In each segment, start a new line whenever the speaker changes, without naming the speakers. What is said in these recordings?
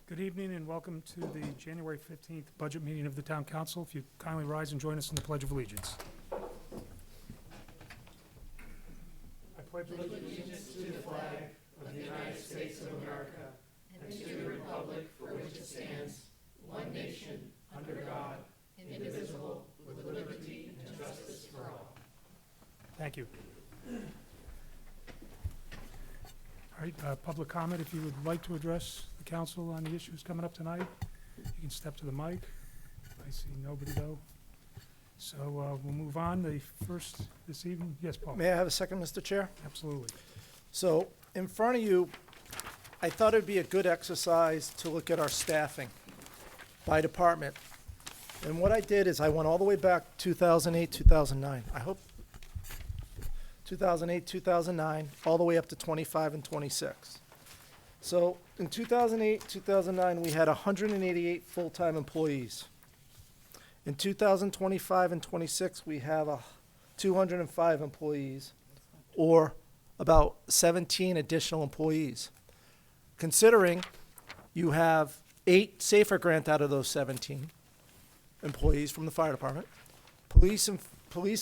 Good evening and welcome to the January 15th budget meeting of the Town Council. If you kindly rise and join us in the Pledge of Allegiance. I pledge allegiance to the flag of the United States of America and to the republic for which it stands, one nation, under God, indivisible, with liberty and justice for all. Thank you. All right, public comment, if you would like to address the council on the issues coming up tonight, you can step to the mic. I see nobody though. So we'll move on. The first this evening, yes, Paul?
May I have a second, Mr. Chair?
Absolutely.
So in front of you, I thought it'd be a good exercise to look at our staffing by department. And what I did is I went all the way back 2008, 2009. I hope 2008, 2009, all the way up to 25 and 26. So in 2008, 2009, we had 188 full-time employees. In 2025 and 26, we have 205 employees, or about 17 additional employees. Considering you have 8 SAFER grant out of those 17 employees from the fire department. Police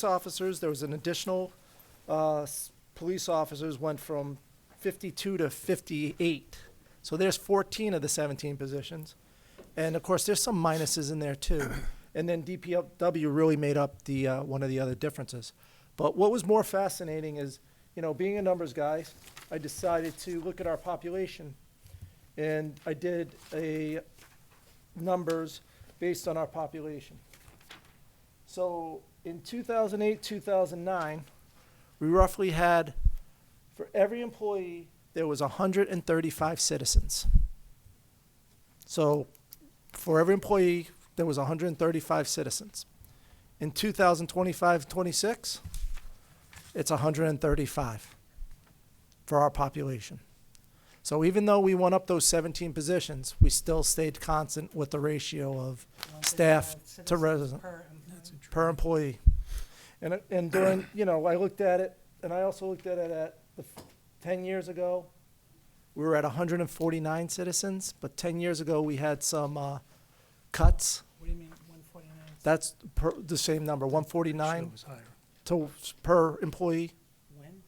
officers, there was an additional police officers went from 52 to 58. So there's 14 of the 17 positions. And of course, there's some minuses in there too. And then DPW really made up the one of the other differences. But what was more fascinating is, you know, being a numbers guy, I decided to look at our population. And I did a numbers based on our population. So in 2008, 2009, we roughly had, for every employee, there was 135 citizens. So for every employee, there was 135 citizens. In 2025-26, it's 135 for our population. So even though we went up those 17 positions, we still stayed constant with the ratio of staff to resident per employee. And during, you know, I looked at it, and I also looked at it at 10 years ago. We were at 149 citizens, but 10 years ago we had some cuts.
What do you mean, 149?
That's the same number,
Sure,
149
it was higher.
per employee,
When?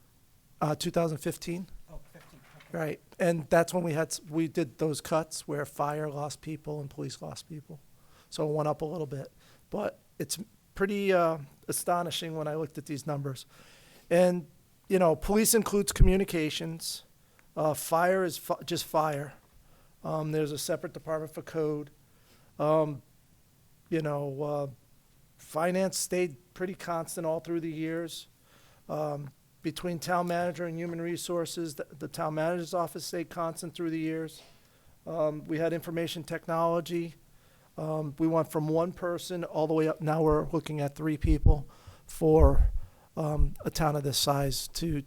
2015.
Oh, 15, okay.
Right, and that's when we did those cuts where fire lost people and police lost people. So it went up a little bit, but it's pretty astonishing when I looked at these numbers. And, you know, police includes communications. Fire is just fire. There's a separate department for code. You know, finance stayed pretty constant all through the years. Between town manager and human resources, the town manager's office stayed constant through the years. We had information technology. We went from 1 person all the way up. Now we're looking at 3 people for a town of this size to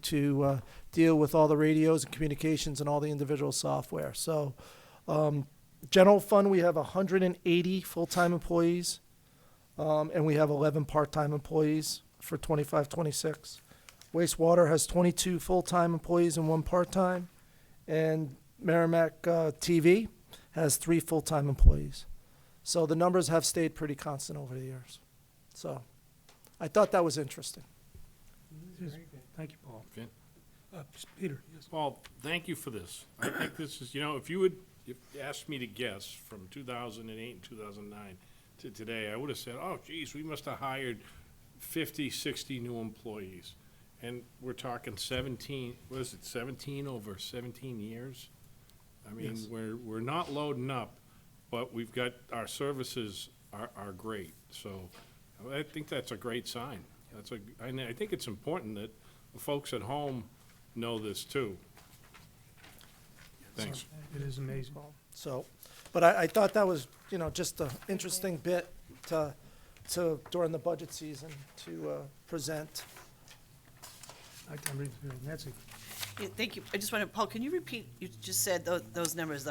deal with all the radios and communications and all the individual software. So general fund, we have 180 full-time employees, and we have 11 part-time employees for 25-26. Wastewater has 22 full-time employees and 1 part-time, and Merrimack TV has 3 full-time employees. So the numbers have stayed pretty constant over the years. So I thought that was interesting.
Yes.
Very good.
Thank you, Paul.
Okay.
Peter, yes.
Paul, thank you for this. I think this is, you know, if you asked me to guess from 2008 and 2009 to today, I would have said, oh, geez, we must have hired 50, 60 new employees. And we're talking 17, what is it, 17 over 17 years? I mean,
Yes.
we're not loading up, but we've got, our services are great. So I think that's a great sign. And I think it's important that the folks at home know this too. Thanks.
It is amazing.
So, but I thought that was, you know, just an interesting bit to during the budget season to present.
I can read through it. Nancy,
Yeah, thank you. I just want to, Paul, can you repeat, you just said those numbers,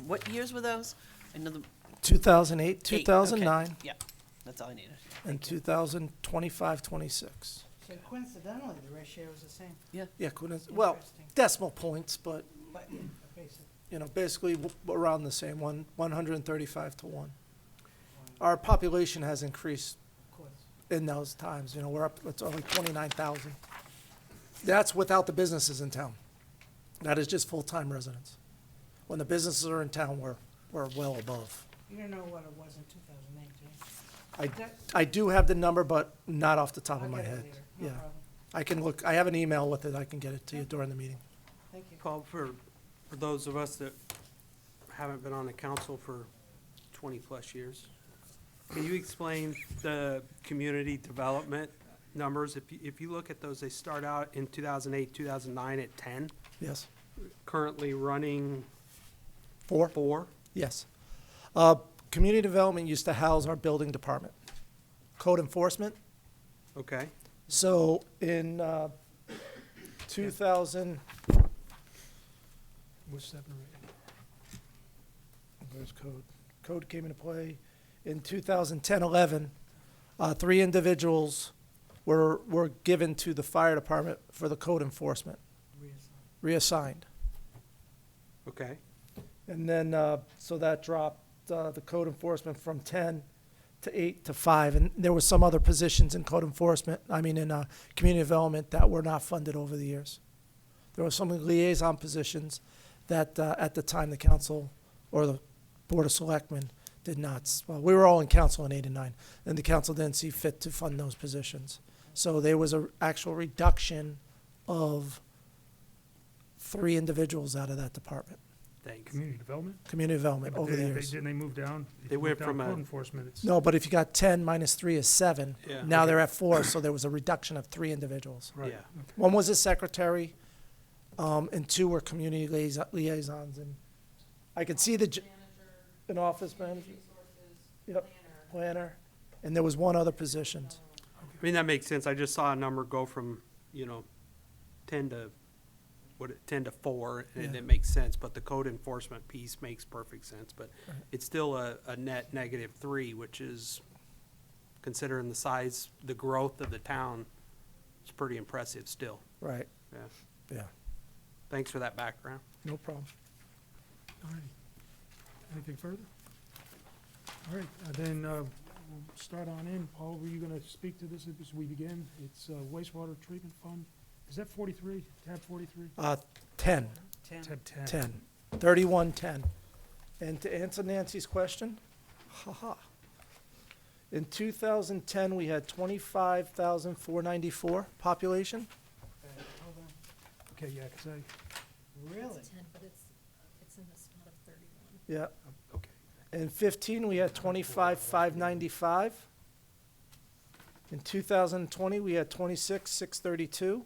what years were those? I know the.
2008,
8, okay.
2009,
Yeah, that's all I needed.
and 2025, 26.
So coincidentally, the ratio is the same.
Yeah, well,
Interesting.
decimal points, but
But, yeah, basic.
basically around the same, 135 to 1. Our population has increased
Of course.
in those times, we're up, it's only 29,000. That's without the businesses in town. That is just full-time residents. When the businesses are in town, we're well above.
You don't know what it was in 2008, do you?
I do have the number, but not off the top
I'll
of my
get it
head.
later. No
Yeah,
problem.
I can look, I have an email with it, I can get it to you during the meeting.
Thank you.
Paul, for those of us that haven't been on the council for 20-plus years, can you explain the community development numbers? If you look at those, they start out in 2008, 2009 at 10,
Yes?
currently running
4?
4.
Yes. Community development used to house our building department. Code enforcement.
Okay,
So in 2000,
Was separated.
where's code? Code came into play in 2010-11. 3 individuals were given to the fire department for the code enforcement, reassigned.
okay,
And then, so that dropped the code enforcement from 10 to 8 to 5. And there were some other positions in code enforcement, in community development that were not funded over the years. There were some liaison positions that at the time the council or the Board of Selectmen did not, well, we were all in council in 8 and 9, and the council didn't see fit to fund those positions. So there was an actual reduction of 3 individuals out of that department.
thanks.
Community development?
Community development over the years.
Didn't they move down? If
They
you
went
move down
from a-
Code enforcement, it's.
No, but if you got 10 minus 3 is 7.
Yeah.
Now they're at 4, so there was a reduction of 3 individuals.
Right,
Yeah.
okay.
One was a secretary, and 2 were community liaisons. And I could see an office manager. Yep, planner. And there was 1 other position.
I mean, that makes sense. I just saw a number go from, 10 to, 10 to 4, and
Yeah.
it makes sense, but the code enforcement piece makes perfect sense, but
Right.
it's still a net -3, which is, considering the size, the growth of the town, it's pretty impressive still.
Right,
Yeah.
yeah,
Thanks for that background.
no problem.
All right. Anything further? All right, then we'll start on in. Paul, were you going to speak to this as we begin? It's wastewater treatment fund. Is that 43, tab 43?
10,
Tab 10.
10, 3110. And to answer Nancy's question, in 2010, we had 25,494 population.
Hold on.
Okay, yeah, because
Really?
It's 10, but it's in the spot of 31.
Yeah.
okay.
In 15, we had 25,595. In 2020, we had 26,632.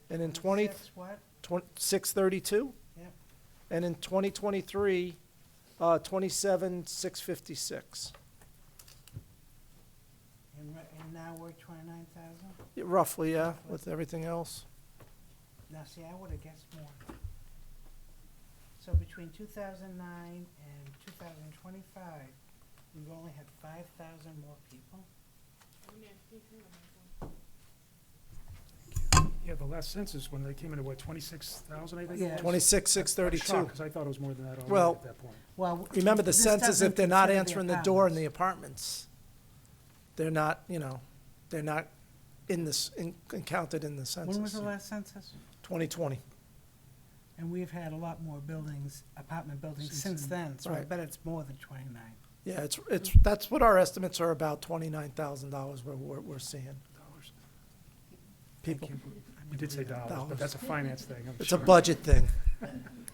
And in
26 what?
632.
Yep.
And in 2023, 27,656.
And now we're 29,000?
Roughly, yeah, with everything else.
Now, see, I would have guessed more. So between 2009 and 2025, we've only had 5,000 more people?
Yeah, the last census, when they came in at what, 26,000, I think?
Yeah.
26,632.
Because I thought it was more than that already
Well,
at that point.
Well,
Remember, the
this
census,
doesn't
if they're not
consider
answering the door in the
apartments.
apartments, they're not, they're not counted in the census.
When was the last census?
2020.
And we've had a lot more buildings, apartment buildings
Since
since
then.
then, so I
Right.
bet it's more than 29.
Yeah, that's what our estimates are, about $29,000 we're seeing.
Dollars.
People,
Thank you. You did say dollars,
Dollars.
but that's a finance thing, I'm
it's a
sure.
budget thing.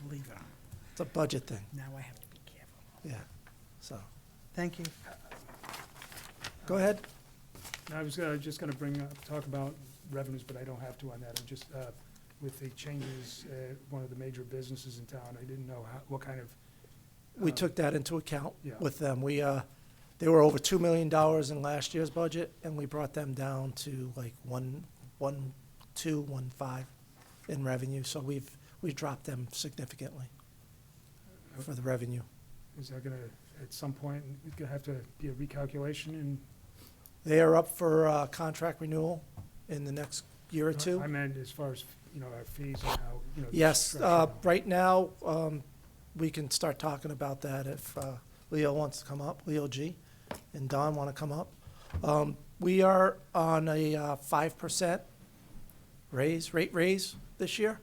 Leave it on.
It's a budget thing,
Now I have to be careful.
yeah. So,
Thank you.
go ahead.
I was just going to talk about revenues, but I don't have to on that. I'm just, with the changes, one of the major businesses in town, I didn't know what kind of.
We took that into account
Yeah.
with them. They were over $2 million in last year's budget, and we brought them down to like 1.5 in revenue. So we've dropped them significantly for the revenue.
Is that going to, at some point, going to have to be a recalculation and?
They are up for contract renewal in the next year or two.
I meant as far as, our fees and how,
Yes,
structure.
right now, we can start talking about that if Leo wants to come up, Leo G, and Don want to come up. We are on a 5% rate raise this year.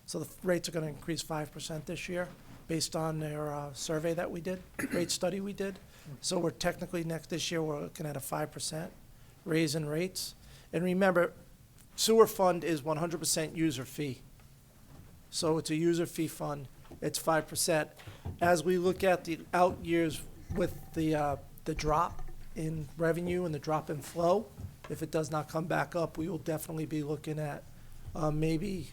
So the rates are going to increase 5% this year based on their survey that we did, rate study we did. So we're technically this year, we're looking at a 5% raise in rates. And remember, sewer fund is 100% user fee. So it's a user fee fund. It's 5%. As we look at the out years with the drop in revenue and the drop in flow, if it does not come back up, we will definitely be looking at maybe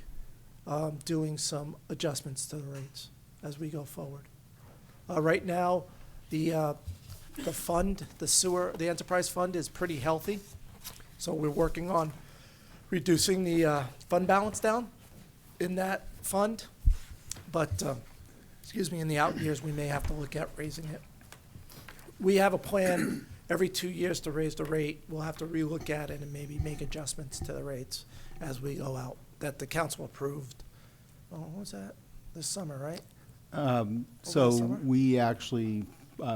doing some adjustments to the rates as we go forward. Right now, the fund, the enterprise fund is pretty healthy. So we're working on reducing the fund balance down in that fund. But, in the out years, we may have to look at raising it. We have a plan every 2 years to raise the rate. We'll have to relook at it and maybe make adjustments to the rates as we go out, that the council approved. Oh, what was that? This summer, right?
So
summer?
we actually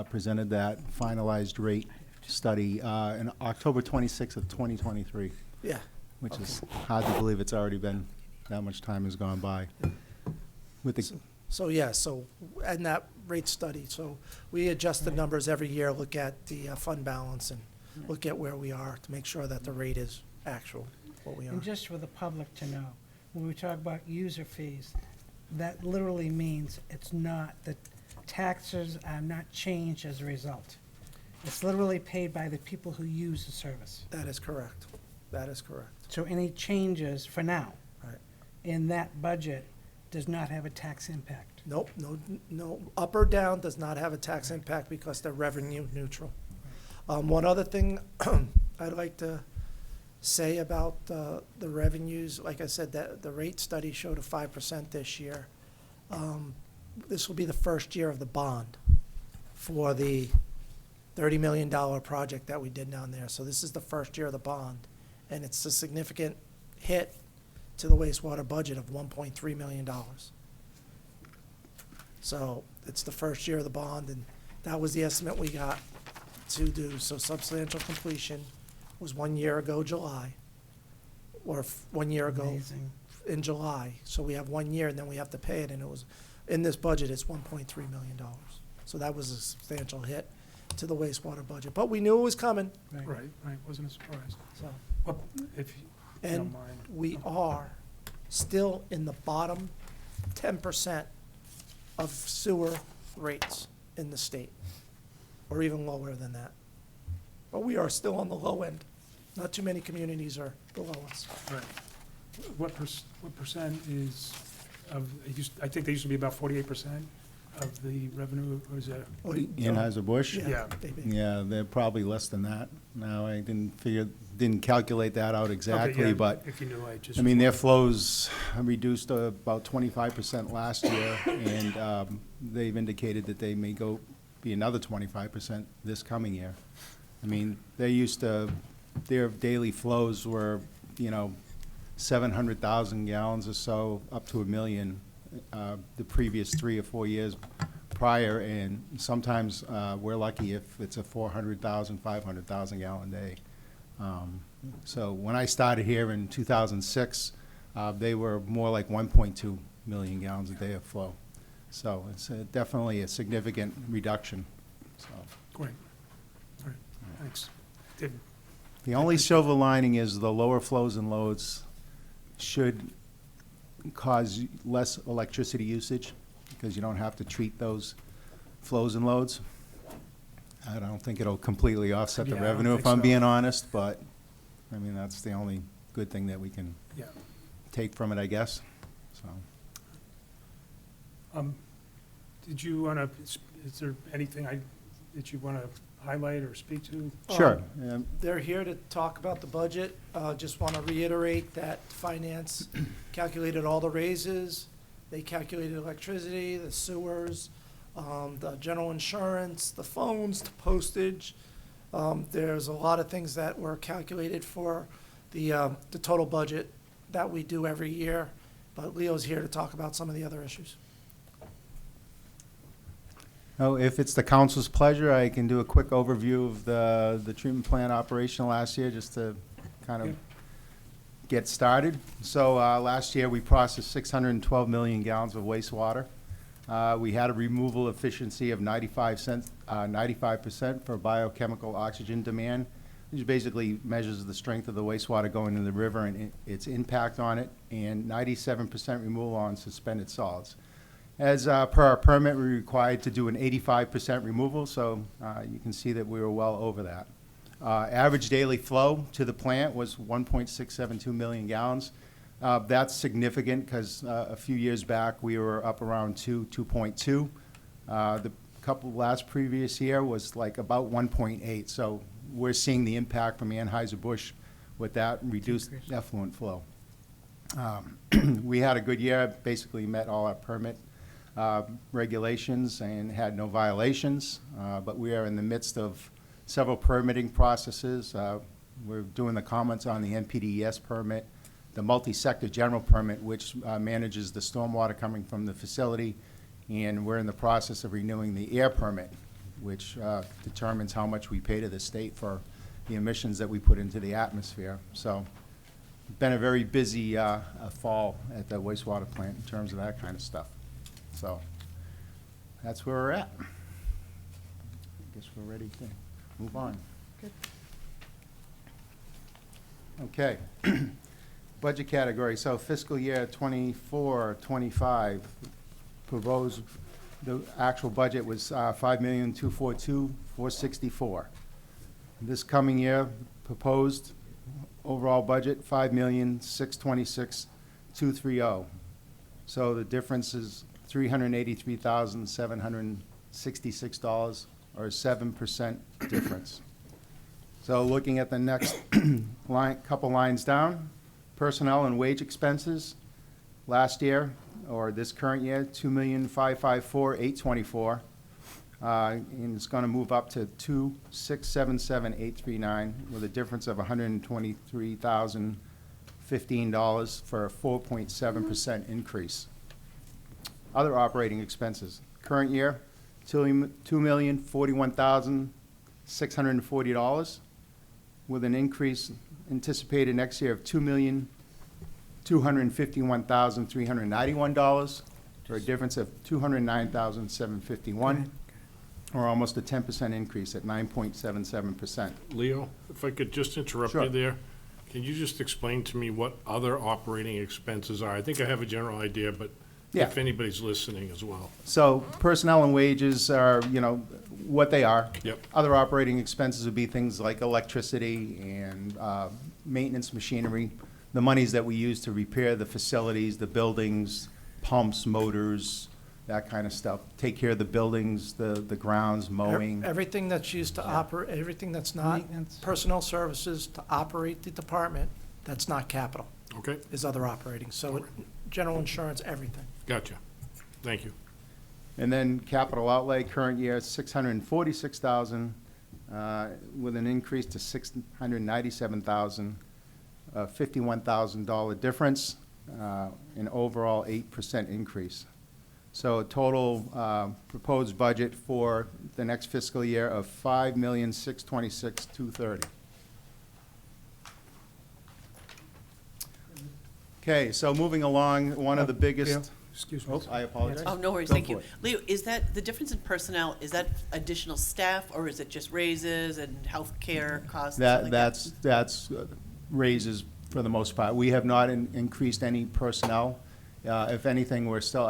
presented that finalized rate study in October 26th of 2023,
Yeah.
which
Okay.
is hard to believe it's already been, that much time has gone by. With the,
And that rate study, so we adjust the numbers every year, look at the fund balance and look at where we are to make sure that the rate is actual, what we are.
And just for the public to know, when we talk about user fees, that literally means it's not, the taxes are not changed as a result. It's literally paid by the people who use the service.
That is correct. That is correct.
So any changes for now
Right.
in that budget does not have a tax impact.
Nope, no, up or down does not have a tax impact because they're revenue neutral. One other thing I'd like to say about the revenues, like I said, that the rate study showed a 5% this year. This will be the first year of the bond for the $30 million project that we did down there. So this is the first year of the bond, and it's a significant hit to the wastewater budget of $1.3 million. So it's the first year of the bond, and that was the estimate we got to do. So substantial completion was 1 year ago, July, or 1 year ago
Amazing.
in July. So we have 1 year, and then we have to pay it, and it was, in this budget, it's $1.3 million. So that was a substantial hit to the wastewater budget. But we knew it was coming,
Right, wasn't a surprise.
so.
Well, if you
And
don't mind.
we are still in the bottom 10% of sewer rates in the state, or even lower than that. But we are still on the low end. Not too many communities are below us.
Right. What percent is of, I think they used to be about 48% of the revenue, or is that?
Anheuser-Busch?
Yeah.
Maybe.
Yeah, they're probably less than that. Now, I didn't calculate that out
Okay,
exactly,
yeah,
but,
if you knew, I just.
I mean, their flows reduced about 25% last year, and they've indicated that they may be another 25% this coming year. I mean, their daily flows were, 700,000 gallons or so, up to 1 million, the previous 3 or 4 years prior, and sometimes we're lucky if it's a 400,000, 500,000 gallon day. So when I started here in 2006, they were more like 1.2 million gallons a day of flow. So it's definitely a significant reduction, so.
Great. All right, thanks. Did,
The only silver lining is the lower flows and loads should cause less electricity usage, because you don't have to treat those flows and loads. I don't think it'll completely offset the
Yeah, I don't
revenue, if
think
I'm
so.
being honest, but, I mean, that's the only good thing that we can
yeah.
take from it, I guess, so.
Did you want to, is there anything that you want to highlight or speak to?
Sure.
They're here to talk about the budget. Just want to reiterate that finance calculated all the raises. They calculated electricity, the sewers, the general insurance, the phones, the postage. There's a lot of things that were calculated for the total budget that we do every year. But Leo's here to talk about some of the other issues.
Oh, if it's the council's pleasure, I can do a quick overview of the treatment plant operation last year, just to kind
Yeah.
of get started. So, last year, we processed 612 million gallons of wastewater. We had a removal efficiency of 95% for biochemical oxygen demand, which basically measures the strength of the wastewater going in the river and its impact on it, and 97% removal on suspended solids. As per our permit, we're required to do an 85% removal, so you can see that we were well over that. Average daily flow to the plant was 1.672 million gallons. That's significant because a few years back, we were up around 2.2. The last previous year was like about 1.8. So we're seeing the impact from Anheuser-Busch with that reduced effluent flow. We had a good year, basically met all our permit regulations and had no violations, but we are in the midst of several permitting processes. We're doing the comments on the NPDES permit, the multi-sector general permit, which manages the stormwater coming from the facility, and we're in the process of renewing the air permit, which determines how much we pay to the state for the emissions that we put into the atmosphere. So, been a very busy fall at the wastewater plant in terms of that kind of stuff. So, that's where we're at. I guess we're ready to move on.
Good.
Okay. Budget category, so fiscal year 24-25, proposed, the actual budget was $5,242,464. This coming year, proposed overall budget, $5,626,230. So the difference is $383,766, or a 7% difference. So looking at the next couple lines down, personnel and wage expenses, last year, or this current year, $2,554,824. And it's gonna move up to $2,677,839, with a difference of $123,015 for a 4.7% increase. Other operating expenses, current year, $2,041,640, with an increase anticipated next year of $2,251,391, for a difference of $209,751, or almost a 10% increase at 9.77%.
Leo, if I could just interrupt
Sure.
you there. Can you just explain to me what other operating expenses are? I think I have a general idea, but
Yeah.
if anybody's listening as well.
So personnel and wages are, what they are.
Yep.
Other operating expenses would be things like electricity and maintenance machinery, the monies that we use to repair the facilities, the buildings, pumps, motors, that kind of stuff. Take care of the buildings, the grounds, mowing.
Everything that's used to operate, everything that's not
Maintenance.
personnel services to operate the department, that's not capital,
Okay,
is other operating. So general insurance, everything.
gotcha. Thank you.
And then capital outlay, current year, $646,000, with an increase to $697,000, a $51,000 difference, an overall 8% increase. So a total proposed budget for the next fiscal year of $5,626,230. Okay, so moving along, one of the biggest.
Excuse me.
Oh, I apologize.
Oh, no worries,
Go
thank
for
you.
it.
Leo, is that, the difference in personnel, is that additional staff, or is it just raises and healthcare costs and stuff like that?
That's raises for the most part. We have not increased any personnel. If anything, we're still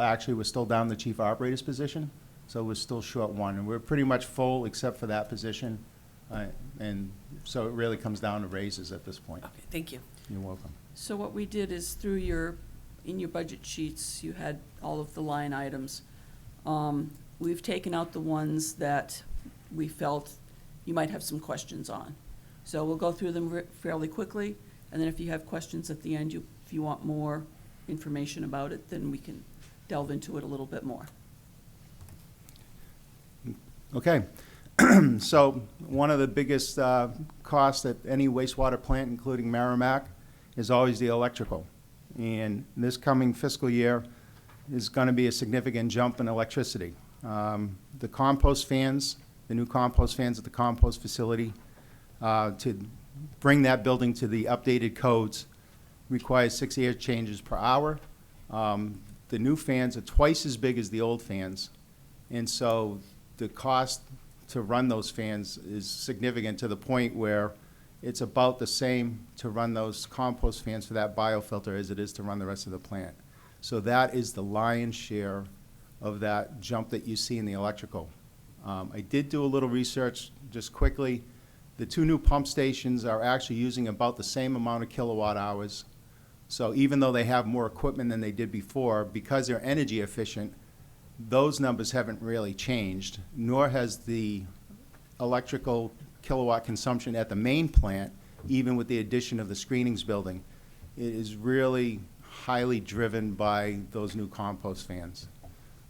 down the chief operator's position, so we're still short one. And we're pretty much full except for that position. And so it really comes down to raises at this point.
Okay, thank you.
You're welcome.
So what we did is in your budget sheets, you had all of the line items. We've taken out the ones that we felt you might have some questions on. So we'll go through them fairly quickly, and then if you have questions at the end, if you want more information about it, then we can delve into it a little bit more.
Okay. So one of the biggest costs at any wastewater plant, including Merrimack, is always the electrical. And this coming fiscal year is going to be a significant jump in electricity. The compost fans, the new compost fans at the compost facility, to bring that building to the updated codes requires 6 air changes per hour. The new fans are twice as big as the old fans, and so the cost to run those fans is significant to the point where it's about the same to run those compost fans for that biofilter as it is to run the rest of the plant. So that is the lion's share of that jump that you see in the electrical. I did do a little research just quickly. The 2 new pump stations are actually using about the same amount of kilowatt hours. So even though they have more equipment than they did before, because they're energy efficient, those numbers haven't really changed, nor has the electrical kilowatt consumption at the main plant, even with the addition of the screenings building. It is really highly driven by those new compost fans,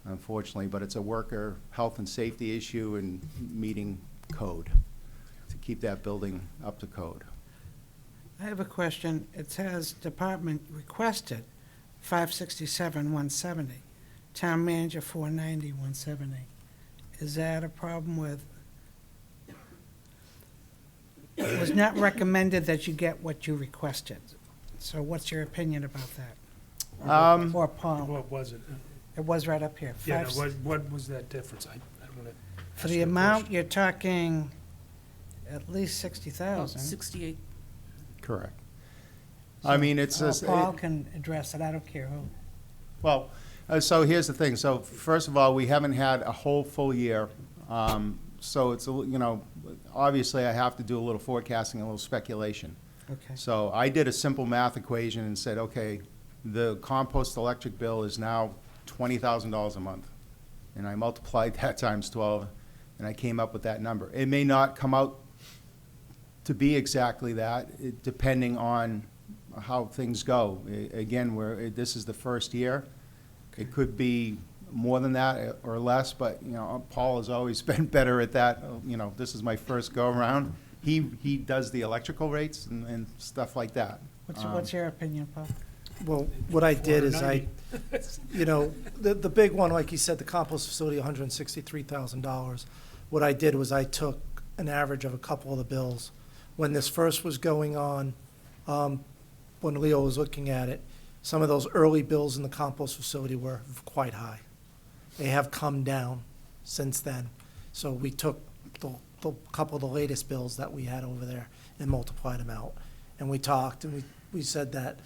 unfortunately, but it's a worker health and safety issue and meeting code to keep that building up to code.
I have a question. It says department requested 567, 170. Town manager 490, 170. Is that a problem with? It was not recommended that you get what you requested. So what's your opinion about that? Or Paul?
What was it?
It was right up here.
Yeah,
Five-
what was that difference? I don't want to.
For the amount, you're talking at least 60,000.
68.
Correct. I mean, it's just.
Paul can address it. I don't care who.
Well, so here's the thing. So first of all, we haven't had a whole full year. So it's, obviously I have to do a little forecasting, a little speculation.
Okay.
So I did a simple math equation and said, okay, the compost electric bill is now $20,000 a month. And I multiplied that times 12, and I came up with that number. It may not come out to be exactly that, depending on how things go. Again, this is the first year. It could be more than that or less, but, Paul has always been better at that. This is my first go-around. He does the electrical rates and stuff like that.
What's your opinion, Paul?
Well, what I did is the big one, like you said, the compost facility, $163,000. What I did was I took an average of a couple of the bills. When this first was going on, when Leo was looking at it, some of those early bills in the compost facility were quite high. They have come down since then. So we took the couple of the latest bills that we had over there and multiplied them out. And we talked and we said that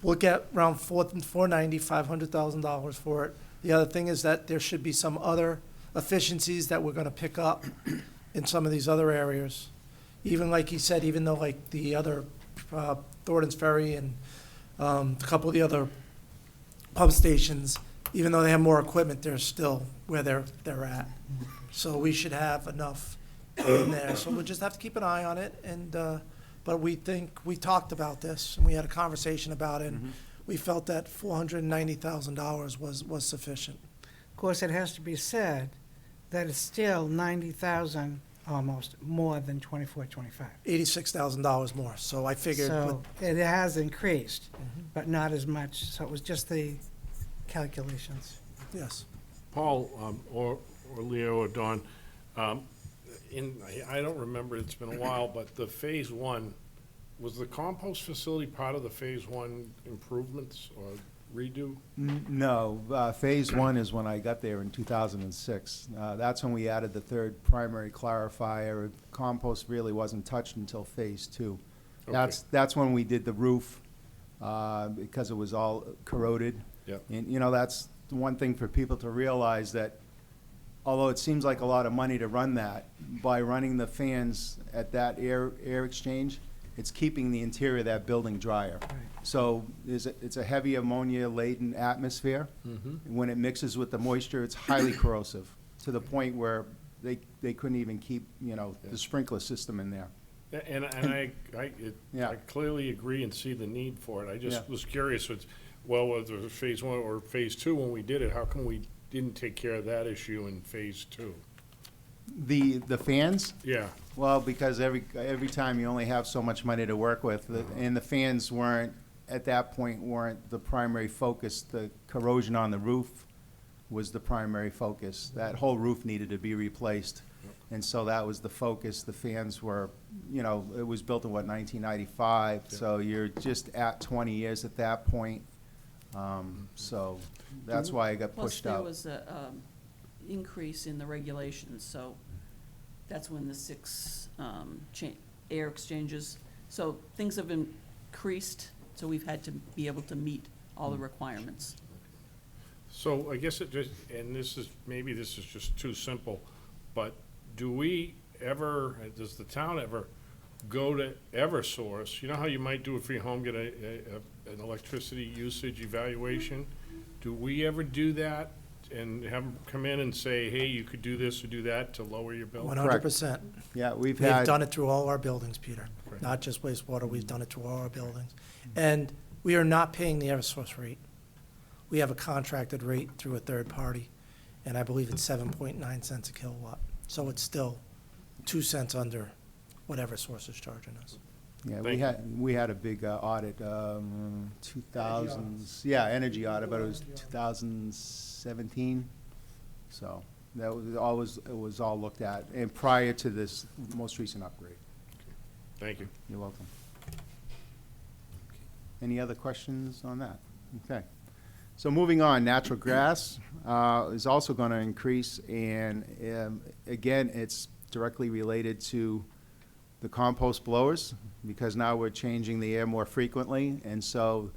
we'll get around $490,000, $500,000 for it. The other thing is that there should be some other efficiencies that we're gonna pick up in some of these other areas. Even like he said, even though like the other Thornton's Ferry and a couple of the other pump stations, even though they have more equipment, they're still where they're at. So we should have enough in there. So we'll just have to keep an eye on it. And but we talked about this and we had a conversation about it. And we felt that $490,000 was sufficient.
Of course, it has to be said that it's still 90,000 almost more than 24, 25.
$86,000 more. So I figured.
So it has increased, but not as much. So it was just the calculations.
Yes.
Paul, or Leo or Don, I don't remember, it's been a while, but the phase one, was the compost facility part of the phase one improvements or redo?
No, phase one is when I got there in 2006. That's when we added the third primary clarifier. Compost really wasn't touched until phase two.
Okay.
That's when we did the roof, because it was all corroded.
Yep.
And, that's the one thing for people to realize, that although it seems like a lot of money to run that, by running the fans at that air exchange, it's keeping the interior of that building drier.
Right.
So it's a heavy ammonia-laden atmosphere. When it mixes with the moisture, it's highly corrosive, to the point where they couldn't even keep, the sprinkler system in there.
And I clearly agree and see the need for it. I just was curious, whether it was phase one or phase two when we did it, how come we didn't take care of that issue in phase two?
The fans?
Yeah.
Well, because every time you only have so much money to work with, and the fans weren't, at that point, weren't the primary focus. The corrosion on the roof was the primary focus. That whole roof needed to be replaced. And so that was the focus. The fans were, you know, it was built in, what, 1995? So you're just at 20 years at that point. So that's why I got
Plus,
pushed
there
out.
was a increase in the regulations, so that's when the 6 air exchanges. So things have increased, so we've had to be able to meet all the requirements.
So I guess it just, and maybe this is just too simple, but do we ever, does the town ever go to Eversource? You know how you might do it for your home, get an electricity usage evaluation? Do we ever do that and have them come in and say, hey, you could do this or do that to lower your bill?
100%.
Yeah, we've
We've
had.
done it through all our buildings, Peter,
Right.
not just wastewater, we've done it through all our buildings. And we are not paying the Eversource rate. We have a contracted rate through a third party, and I believe it's 7.9 cents a kilowatt. So it's still 2 cents under what Eversource is charging us.
Yeah,
Thank
we had a big audit, 2000s, yeah, energy audit, but it was 2017. So that was it was all looked at, and prior to this most recent upgrade.
Thank you.
You're welcome. Any other questions on that? Okay. So moving on, natural gas is also going to increase, and again, it's directly related to the compost blowers, because now we're changing the air more frequently, and so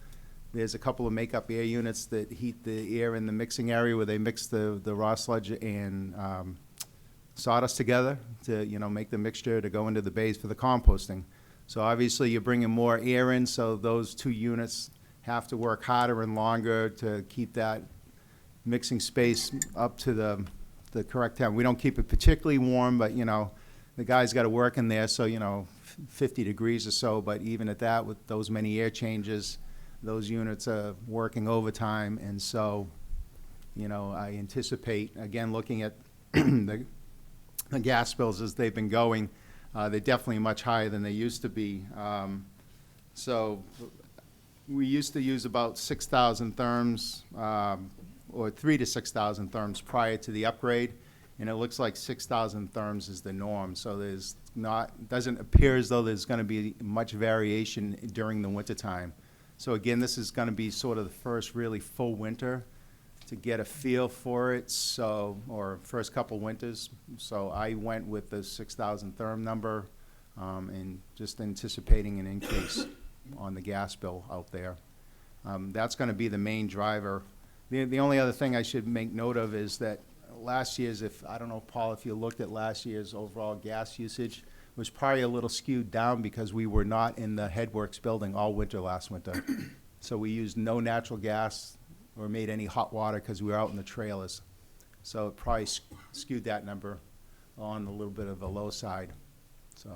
there's a couple of makeup air units that heat the air in the mixing area where they mix the raw sludge and sawdust together to, you know, make the mixture to go into the bays for the composting. So obviously you're bringing more air in, so those 2 units have to work harder and longer to keep that mixing space up to the correct temp. We don't keep it particularly warm, but, you know, the guys got to work in there, so, you know, 50 degrees or so, but even at that, with those many air changes, those units are working overtime, and so, you know, I anticipate, again, looking at the gas bills as they've been going, they're definitely much higher than they used to be. So we used to use about 6,000 therms, or 3,000 to 6,000 therms prior to the upgrade, and it looks like 6,000 therms is the norm. So there's not, doesn't appear as though there's going to be much variation during the wintertime. So again, this is going to be sort of the first really full winter to get a feel for it, so, or first couple winters. So I went with the 6,000 therm number, and just anticipating an increase on the gas bill out there. That's going to be the main driver. The only other thing I should make note of is that last year's, I don't know, Paul, if you looked at last year's overall gas usage, was probably a little skewed down because we were not in the Headworks building all winter last winter. So we used no natural gas or made any hot water because we were out in the trailers. So it probably skewed that number on a little bit of the low side, so.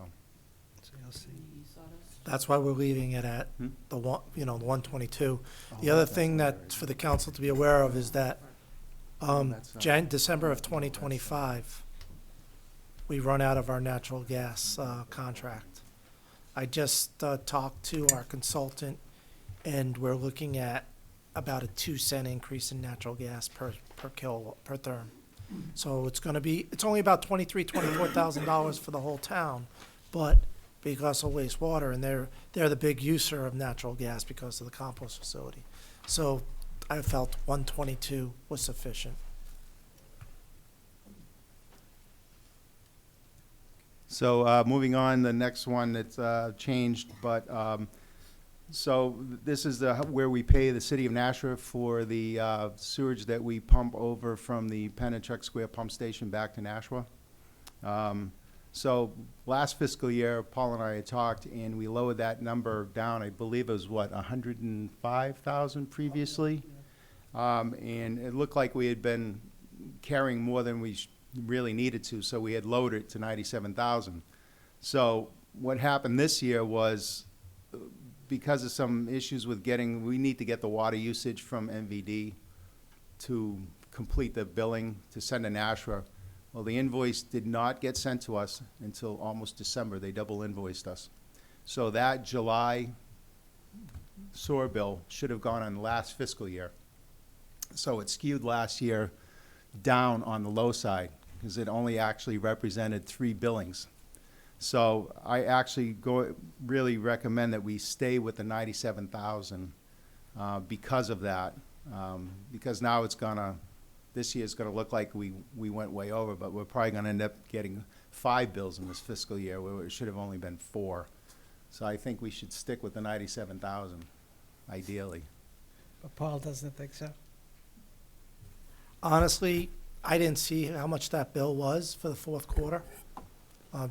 That's why we're leaving it at the one, you know, the 122. The other thing that, for the council to be aware of, is that December of 2025, we run out of our natural gas contract. I just talked to our consultant, and we're looking at about a 2-cent increase in natural gas per kilowatt, per therm. So it's gonna be, it's only about $24,000 for the whole town, but because of wastewater, and they're the big user of natural gas because of the compost facility. So I felt 122 was sufficient.
So moving on, the next one that's changed, but so this is where we pay the city of Nashua for the sewage that we pump over from the Pennachuck Square pump station back to Nashua. So last fiscal year, Paul and I had talked, and we lowered that number down. I believe it was, what, 105,000 previously? And it looked like we had been carrying more than we really needed to, so we had lowered it to 97,000. So what happened this year was, because of some issues with we need to get the water usage from MVD to complete the billing to send to Nashua. Well, the invoice did not get sent to us until almost December. They double invoiced us. So that July sewer bill should have gone on last fiscal year. So it skewed last year down on the low side, because it only actually represented 3 billings. So I actually really recommend that we stay with the 97,000 because of that. Because now this year's gonna look like we went way over, but we're probably gonna end up getting 5 bills in this fiscal year, where it should have only been 4. So I think we should stick with the 97,000, ideally.
But Paul doesn't think so.
Honestly, I didn't see how much that bill was for the fourth quarter.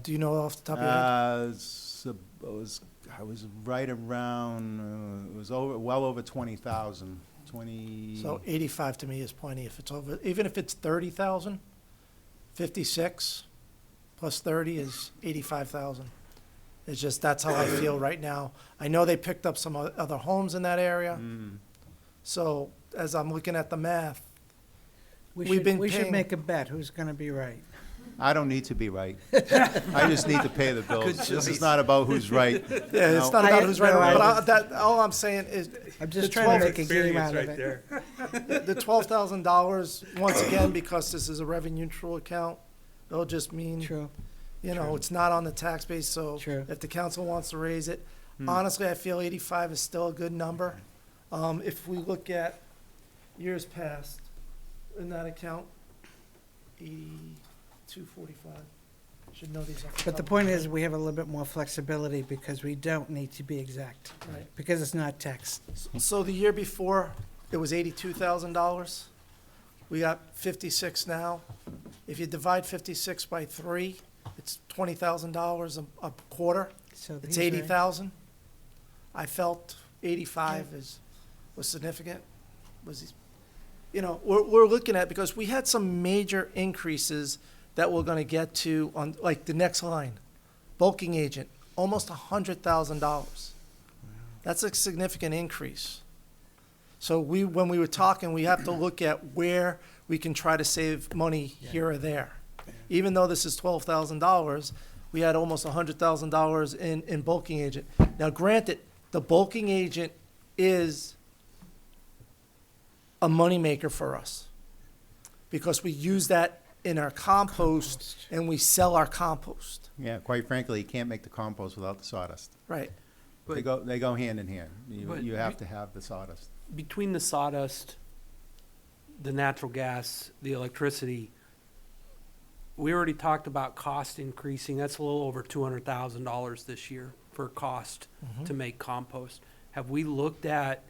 Do you know off the top of your head?
I was right around, it was well over 20,000, 20.
So 85 to me is plenty. If it's over, even if it's 30,000, 56 plus 30 is 85,000. It's just, that's how I feel right now. I know they picked up some other homes in that area. So as I'm looking at the math, We've been
We should
paying-
make a bet who's gonna be right.
I don't need to be right. I just need to pay the bills. This is not about who's right.
yeah, it's not about who's right or wrong, but all I'm saying is
I'm just
The
trying to
12
make a game out of
right
it.
there.
the $12,000, once again, because this is a revenue neutral account, it'll just mean,
True,
it's not on the tax base, so
True.
if the council wants to raise it, honestly, I feel 85 is still a good number. If we look at years past in that account, 8245, should know these off
but the
top of
point
my
is,
head.
we have a little bit more flexibility because we don't need to be exact,
Right.
because it's not text.
So the year before, it was $82,000. We got 56 now. If you divide 56 by 3, it's $20,000 a quarter.
So
It's
he's right.
80,000. I felt 85 was significant. We're looking at, because we had some major increases that we're gonna get to on, like, the next line. Bulking agent, almost $100,000. That's a significant increase. So when we were talking, we have to look at where we can try to save money here or there. Even though this is $12,000, we had almost $100,000 in bulking agent. Now granted, the bulking agent is a moneymaker for us, because we use that in our compost and we sell our compost.
Yeah, quite frankly, you can't make the compost without the sawdust.
Right.
They go hand in hand.
But
You have to have the sawdust.
Between the sawdust, the natural gas, the electricity, we already talked about cost increasing. That's a little over $200,000 this year for cost to make compost. Have we looked at,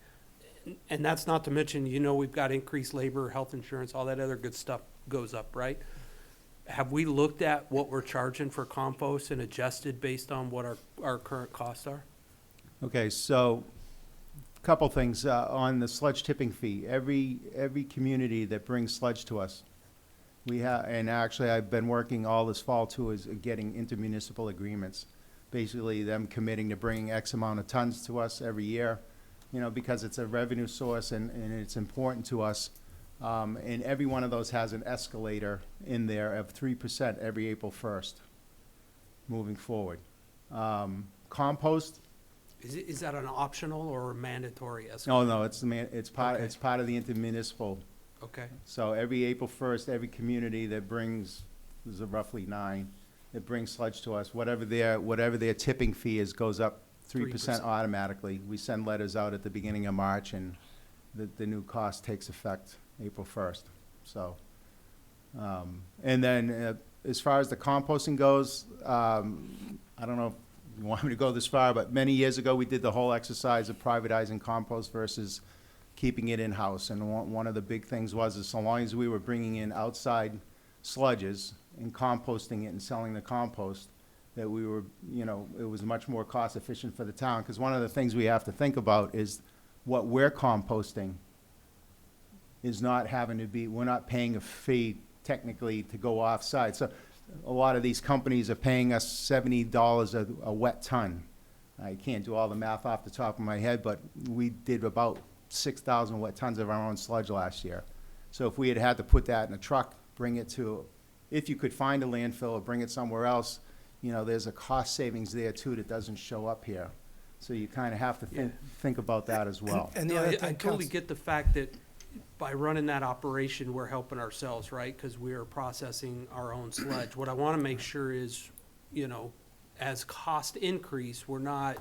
and that's not to mention, we've got increased labor, health insurance, all that other good stuff goes up, right? Have we looked at what we're charging for compost and adjusted based on what our current costs are?
Okay, so, couple things, on the sludge tipping fee. Every community that brings sludge to us, and actually I've been working all this fall too, is getting intermunicipal agreements. Basically them committing to bringing X amount of tons to us every year, because it's a revenue source and it's important to us. And every one of those has an escalator in there of 3% every April 1st, moving forward. Compost,
Is that an optional or mandatory
no,
escalator?
it's part of the intermunicipal.
Okay.
So every April 1st, every community that brings, there's roughly 9, that brings sludge to us, whatever their tipping fee is, goes up 3%
3%.
automatically. We send letters out at the beginning of March, and the new cost takes effect April 1st. So, and then as far as the composting goes, I don't know if you want me to go this far, but many years ago, we did the whole exercise of privatizing compost versus keeping it in-house. And one of the big things was, is so long as we were bringing in outside sludges and composting it and selling the compost, that we were, it was much more cost efficient for the town. Because one of the things we have to think about is what we're composting is not having to be, we're not paying a fee technically to go off-site. So a lot of these companies are paying us $70 a wet ton. I can't do all the math off the top of my head, but we did about 6,000 wet tons of our own sludge last year. So if we had to put that in a truck, bring it to, if you could find a landfill or bring it somewhere else, there's a cost savings there too that doesn't show up here. So you kind of have to think about that as well.
And the
No,
other
I
thing,
totally
Council-
get the fact that by running that operation, we're helping ourselves, right? Because we are processing our own sludge. What I want to make sure is, you know, as cost increase, we're not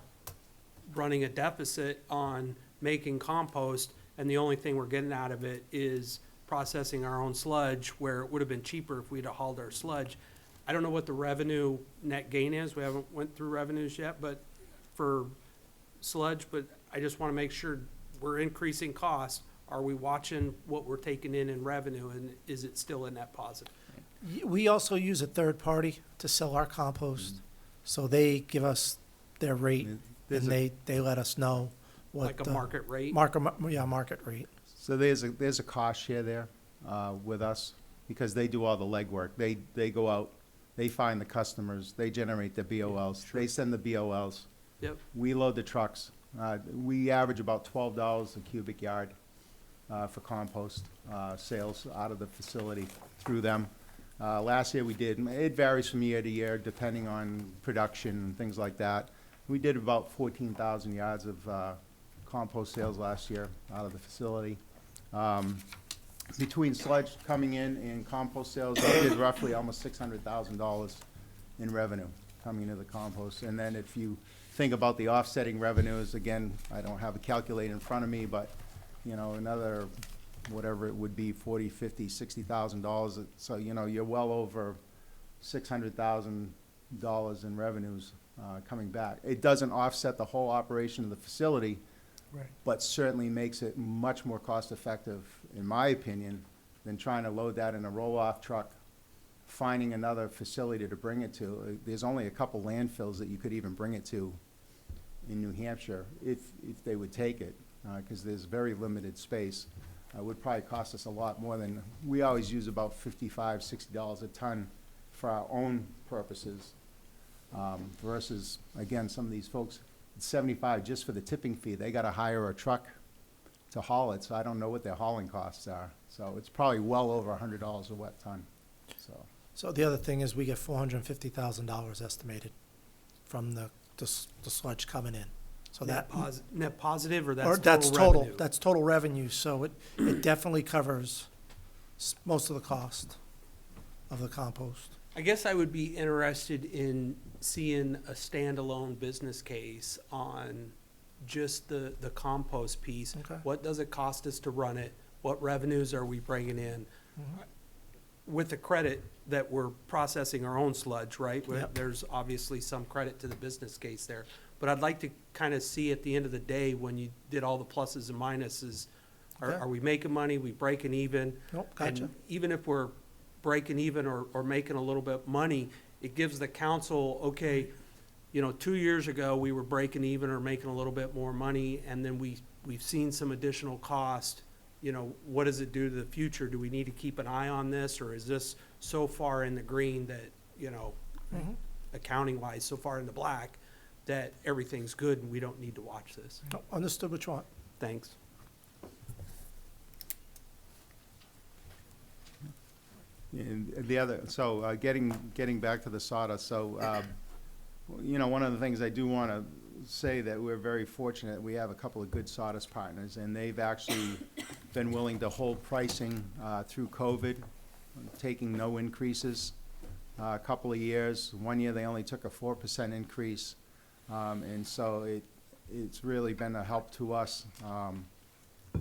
running a deficit on making compost, and the only thing we're getting out of it is processing our own sludge, where it would have been cheaper if we'd have hauled our sludge. I don't know what the revenue net gain is. We haven't went through revenues yet, but for sludge, but I just want to make sure we're increasing costs. Are we watching what we're taking in revenue, and is it still a net positive?
We also use a third party to sell our compost, so they give us their rate, and
There's a-
they let us know what.
Like a market rate?
Market rate.
So there's a cost share there with us, because they do all the legwork. They go out, they find the customers, they generate the BOLs, they send the BOLs.
Yep.
We load the trucks. We average about $12 a cubic yard for compost sales out of the facility through them. Last year we did, it varies from year to year depending on production and things like that. We did about 14,000 yards of compost sales last year out of the facility. Between sludge coming in and compost sales, we did roughly almost $600,000 in revenue coming into the compost. And then if you think about the offsetting revenues, again, I don't have a calculator in front of me, but, you know, another, whatever it would be, $40,000, $50,000, $60,000. So, you know, you're well over $600,000 in revenues coming back. It doesn't offset the whole operation of the facility,
Right.
but certainly makes it much more cost-effective, in my opinion, than trying to load that in a roll-off truck, finding another facility to bring it to. There's only a couple landfills that you could even bring it to in New Hampshire, if they would take it, because there's very limited space. It would probably cost us a lot more than, we always use about $55, $60 a ton for our own purposes, versus, again, some of these folks, it's 75 just for the tipping fee. They gotta hire a truck to haul it, so I don't know what their hauling costs are. So it's probably well over $100 a wet ton, so.
So the other thing is we get $450,000 estimated from the sludge coming in. So that,
Net positive, or
or
that's
that's
total
total,
revenue?
that's total revenue, so it definitely covers most of the cost of the compost.
I guess I would be interested in seeing a standalone business case on just the compost piece.
Okay.
What does it cost us to run it? What revenues are we bringing in? With the credit that we're processing our own sludge, right?
Yep.
There's obviously some credit to the business case there. But I'd like to kind of see at the end of the day, when you did all the pluses and minuses,
Okay.
are we making money, we breaking even?
Nope, gotcha.
And even if we're breaking even or making a little bit money, it gives the council, okay, you know, 2 years ago, we were breaking even or making a little bit more money, and then we've seen some additional cost. You know, what does it do to the future? Do we need to keep an eye on this, or is this so far in the green that, you know, accounting-wise, so far in the black, that everything's good and we don't need to watch this?
Nope, understood what you want.
Thanks.
And the other, so getting back to the sawdust, so, you know, one of the things I do want to say that we're very fortunate, we have a couple of good sawdust partners, and they've actually been willing to hold pricing through COVID, taking no increases. A couple of years, 1 year they only took a 4% increase, and so it's really been a help to us.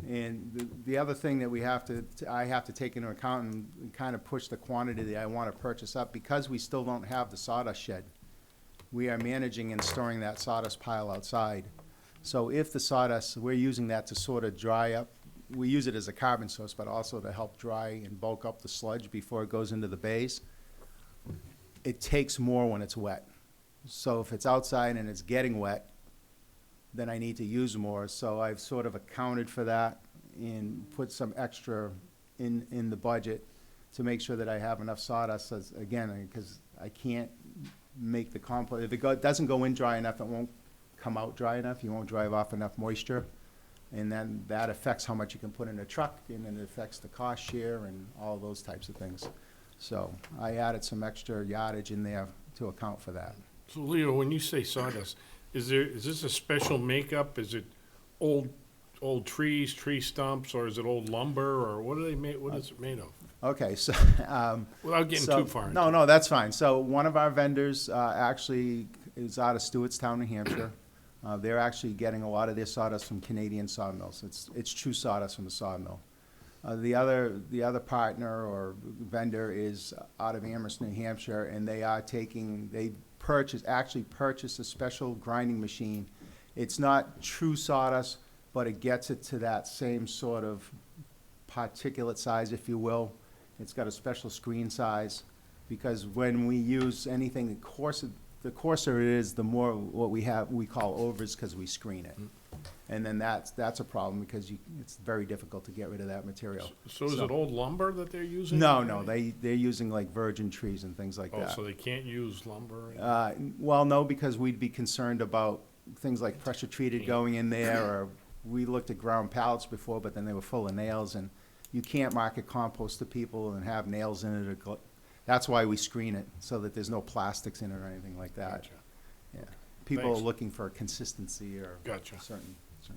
And the other thing that I have to take into account and kind of push the quantity that I want to purchase up, because we still don't have the sawdust shed. We are managing and storing that sawdust pile outside. So if the sawdust, we're using that to sort of dry up, we use it as a carbon source, but also to help dry and bulk up the sludge before it goes into the bays. It takes more when it's wet. So if it's outside and it's getting wet, then I need to use more. So I've sort of accounted for that and put some extra in the budget to make sure that I have enough sawdust, again, because I can't make the compost. If it doesn't go in dry enough, it won't come out dry enough. You won't drive off enough moisture. And then that affects how much you can put in a truck, and then it affects the cost share and all those types of things. So I added some extra yardage in there to account for that.
So Leo, when you say sawdust, is this a special makeup? Is it old old trees, tree stumps, or is it old lumber, or what are they made, what is it made of?
Okay, so,
Without getting
so-
too far into
No,
it.
no, that's fine. So one of our vendors actually is out of Stewartstown, New Hampshire. They're actually getting a lot of their sawdust from Canadian sawmills. It's true sawdust from the sawmill. The other partner or vendor is out of Amherst, New Hampshire, and they actually purchased a special grinding machine. It's not true sawdust, but it gets it to that same sort of particulate size, if you will. It's got a special screen size, because when we use anything, the coarser it is, the more what we call overs, because we screen it. And then that's a problem, because it's very difficult to get rid of that material.
So is it old lumber that they're using?
No, they're using like virgin trees and things like
Oh,
that.
so they can't use lumber?
Well, no, because we'd be concerned about things like pressure treated going in there, or we looked at ground pallets before, but then they were full of nails, and you can't market compost to people and have nails in it. That's why we screen it, so that there's no plastics in it or anything like that.
Gotcha.
Yeah. People are
Thanks.
looking for consistency or
Gotcha.
certain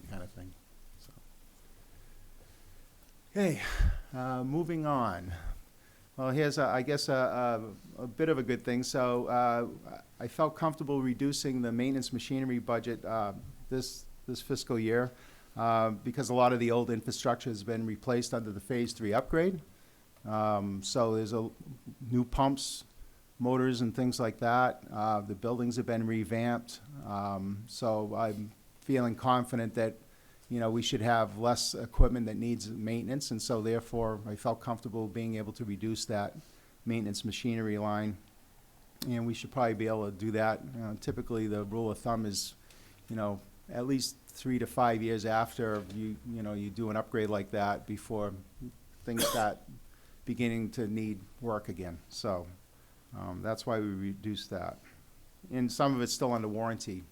kind of thing, so. Okay, moving on. Well, here's, I guess, a bit of a good thing. So I felt comfortable reducing the maintenance machinery budget this fiscal year because a lot of the old infrastructure has been replaced under the Phase 3 upgrade. So there's new pumps, motors, and things like that. The buildings have been revamped. So I'm feeling confident that, we should have less equipment that needs maintenance, and so therefore I felt comfortable being able to reduce that maintenance machinery line. And we should probably be able to do that. Typically, the rule of thumb is, at least 3 to 5 years after you do an upgrade like that before things start beginning to need work again. So that's why we reduced that. And some of it's still under warranty.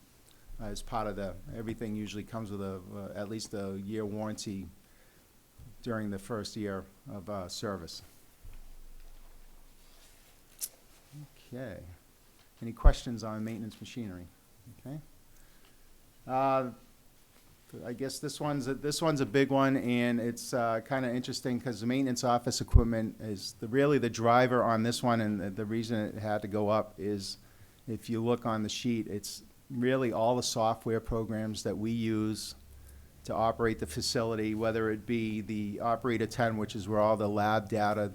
As part of everything usually comes with at least a year warranty during the first year of service. Okay. Any questions on maintenance machinery? Okay. I guess this one's a big one, and it's kind of interesting because the maintenance office equipment is really the driver on this one, and the reason it had to go up is, if you look on the sheet, it's really all the software programs that we use to operate the facility, whether it be the Operator 10, which is where all the lab data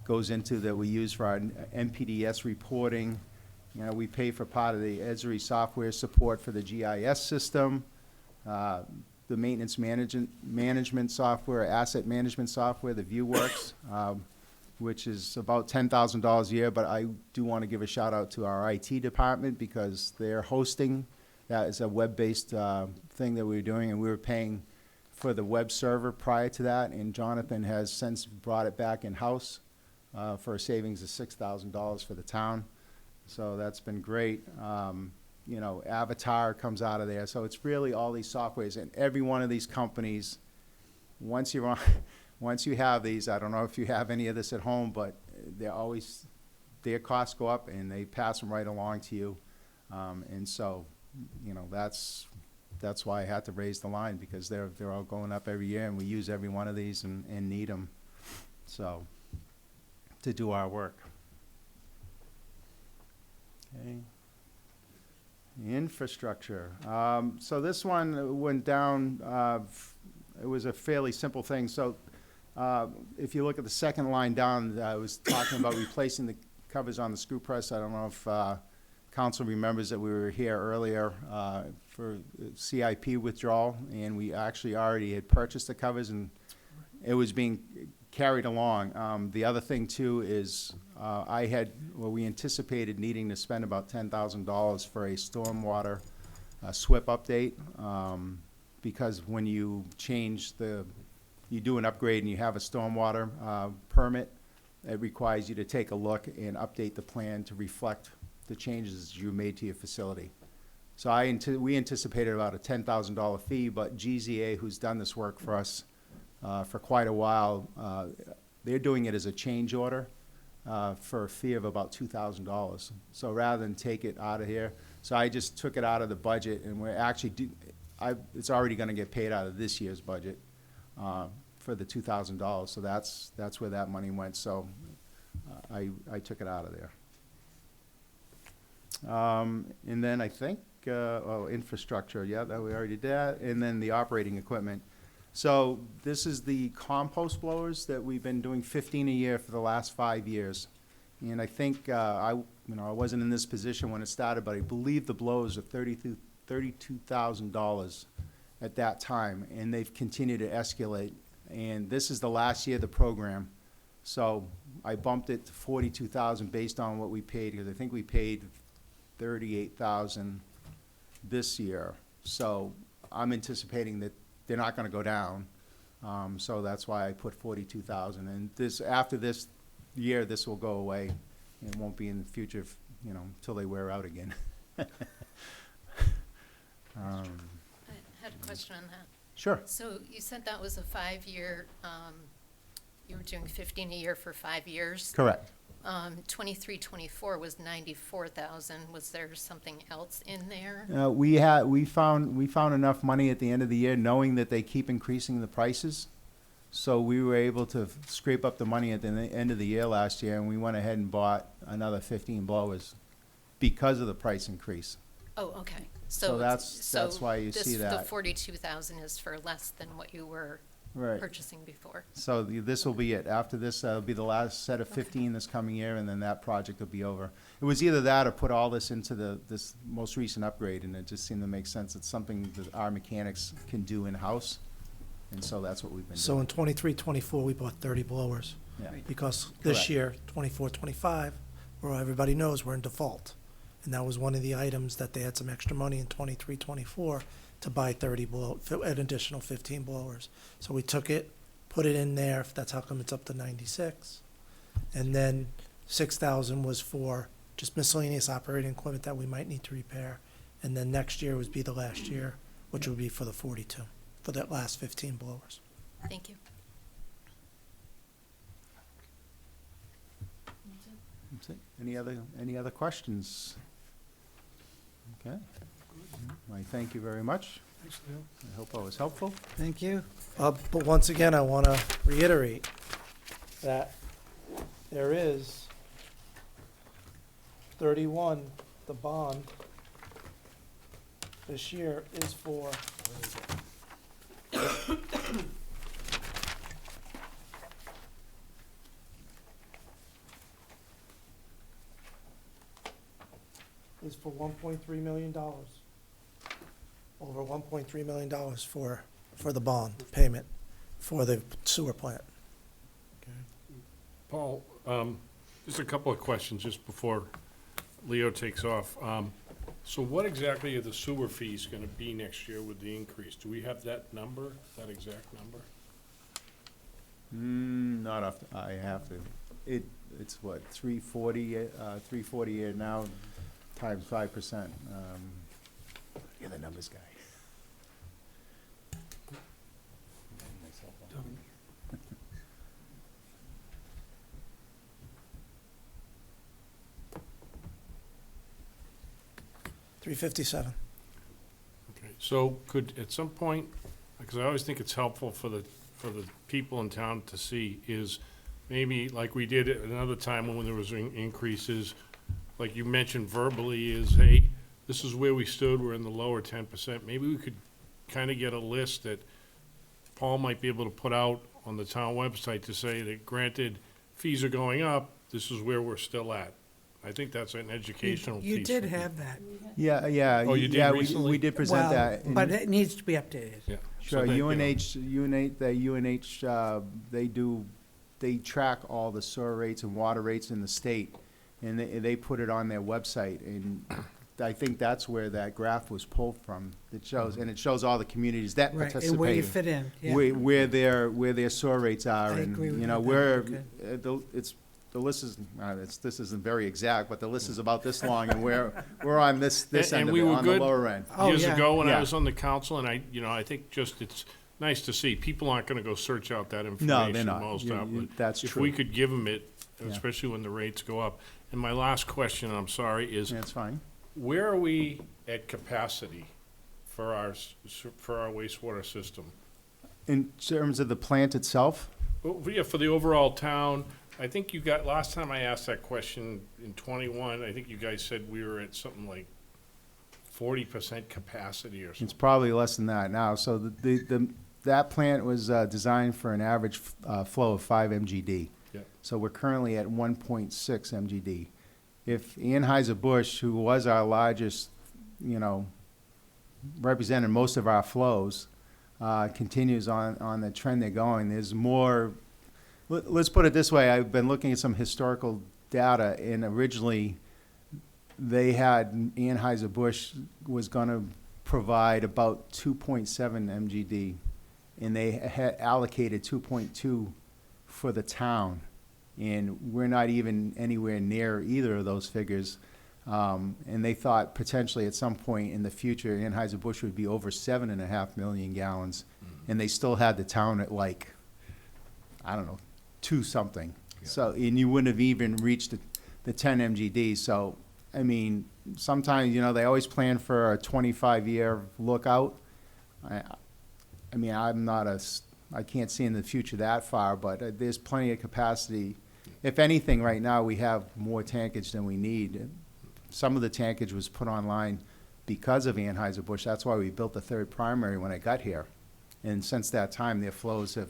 goes into that we use for our NPDS reporting. We pay for part of the Esri software support for the GIS system, the maintenance management software, asset management software, the ViewWorks, which is about $10,000 a year, but I do want to give a shout out to our IT department because they're hosting. That is a web-based thing that we were doing, and we were paying for the web server prior to that, and Jonathan has since brought it back in-house for a savings of $6,000 for the town. So that's been great. Avatar comes out of there. So it's really all these softwares, and every one of these companies, once you have these, I don't know if you have any of this at home, but their costs go up and they pass them right along to you. And so, that's why I had to raise the line, because they're all going up every year, and we use every one of these and need them, so, to do our work. Okay. Infrastructure. So this one went down, it was a fairly simple thing. So if you look at the second line down, I was talking about replacing the covers on the screw press. I don't know if council remembers that we were here earlier for CIP withdrawal, and we actually already had purchased the covers, and it was being carried along. The other thing too is we anticipated needing to spend about $10,000 for a stormwater SWIP update, because when you you do an upgrade and you have a stormwater permit, it requires you to take a look and update the plan to reflect the changes you made to your facility. So we anticipated about a $10,000 fee, but GZA, who's done this work for us for quite a while, they're doing it as a change order for a fee of about $2,000. So rather than take it out of here, so I just took it out of the budget, and we're actually it's already gonna get paid out of this year's budget, for the $2,000, so that's where that money went, so, I took it out of there. And then I think, infrastructure, yeah, that we already did that, and then the operating equipment. So this is the compost blowers that we've been doing 15 a year for the last 5 years. And I think, I wasn't in this position when it started, but I believe the blowers are $32,000 at that time, and they've continued to escalate. And this is the last year of the program, so I bumped it to 42,000 based on what we paid, because I think we paid 38,000 this year. So I'm anticipating that they're not gonna go down, so that's why I put 42,000. And after this year, this will go away. It won't be in the future, till they wear out again.
I had a question on that.
Sure.
So you said that was a 5-year, you were doing 15 a year for 5 years.
Correct.
23-24 was 94,000. Was there something else in there?
We found enough money at the end of the year, knowing that they keep increasing the prices. So we were able to scrape up the money at the end of the year last year, and we went ahead and bought another 15 blowers because of the price increase.
Oh, okay.
So that's why you see
The
that.
42,000 is for less than what you were
Right.
purchasing before.
So this will be it. After this, it'll be the last set of 15 this coming year, and then that project will be over. It was either that or put all this into this most recent upgrade, and it just seemed to make sense. It's something that our mechanics can do in-house, and so that's what we've been
So
doing.
in 23-24, we bought 30 blowers,
Yeah.
because this
Correct.
year, 24-25, where everybody knows we're in default. And that was one of the items that they had some extra money in 23-24 to buy 30 an additional 15 blowers. So we took it, put it in there, that's how come it's up to 96. And then 6,000 was for just miscellaneous operating equipment that we might need to repair. And then next year would be the last year, which would be for the 42, for that last 15 blowers.
Thank you.
That's it. Any other questions? Okay. I thank you very much.
Thanks, Leo.
I hope I was helpful.
Thank you.
But once again, I want to reiterate that there is 31, the bond this year is for $1.3 million. Over $1.3 million for the bond payment for the sewer plant.
Paul, just a couple of questions just before Leo takes off. So what exactly are the sewer fees gonna be next year with the increase? Do we have that number, that exact number?
Not off, I have to. It's what, 340 now, times 5%. You're the numbers guy.
$357.
Okay, so could, at some point, because I always think it's helpful for the people in town to see, is maybe like we did at another time when there was increases, like you mentioned verbally, is, hey, this is where we stood, we're in the lower 10%. Maybe we could kind of get a list that Paul might be able to put out on the town website to say that granted, fees are going up, this is where we're still at. I think that's an educational piece.
You did
for
have that.
Yeah.
Oh, you did
yeah,
recently?
we did present
Well,
that. and-
but it needs to be updated.
Yeah.
Sure,
So that, you know,
UNH, they track all the sewer rates and water rates in the state, and they put it on their website, and I think that's where that graph was pulled from. It shows, and it shows all the communities that
Right,
participate.
and where you fit in, yeah.
Where their sewer rates are,
I
and,
agree with
you know,
that.
where,
Okay.
the list is, this isn't very exact, but the list is about this long, and we're on this
And
end of
we
it,
were
on the
good.
lower end.
Oh,
Years
yeah.
ago, when I
Yeah.
was on the council, and I think just it's nice to see, people aren't gonna go search out that
No,
information.
they're not.
Most
You-
of it.
that's
If
true.
we could give them it,
Yeah.
especially when the rates go up. And my last question, I'm sorry, is
That's fine.
where are we at capacity for our, for our wastewater system?
In terms of the plant itself,
Well, yeah, for the overall town, I think you got, last time I asked that question in '21, I think you guys said we were at something like 40% capacity or
it's
something.
probably less than that now. So that plant was designed for an average flow of 5 MGD.
Yep.
So we're currently at 1.6 MGD. If Anheuser-Busch, who was our largest, represented most of our flows, continues on the trend they're going, there's more. Let's put it this way, I've been looking at some historical data, and originally, they had, Anheuser-Busch was gonna provide about 2.7 MGD, and they had allocated 2.2 for the town. And we're not even anywhere near either of those figures. And they thought potentially at some point in the future, Anheuser-Busch would be over 7.5 million gallons. And they still had the town at like, I don't know, 2 something. So, and you wouldn't have even reached the 10 MGD. So, I mean, sometimes, they always plan for a 25-year lookout. I mean, I can't see in the future that far, but there's plenty of capacity. If anything, right now, we have more tankage than we need. Some of the tankage was put online because of Anheuser-Busch. That's why we built the 3rd primary when I got here. And since that time, their flows have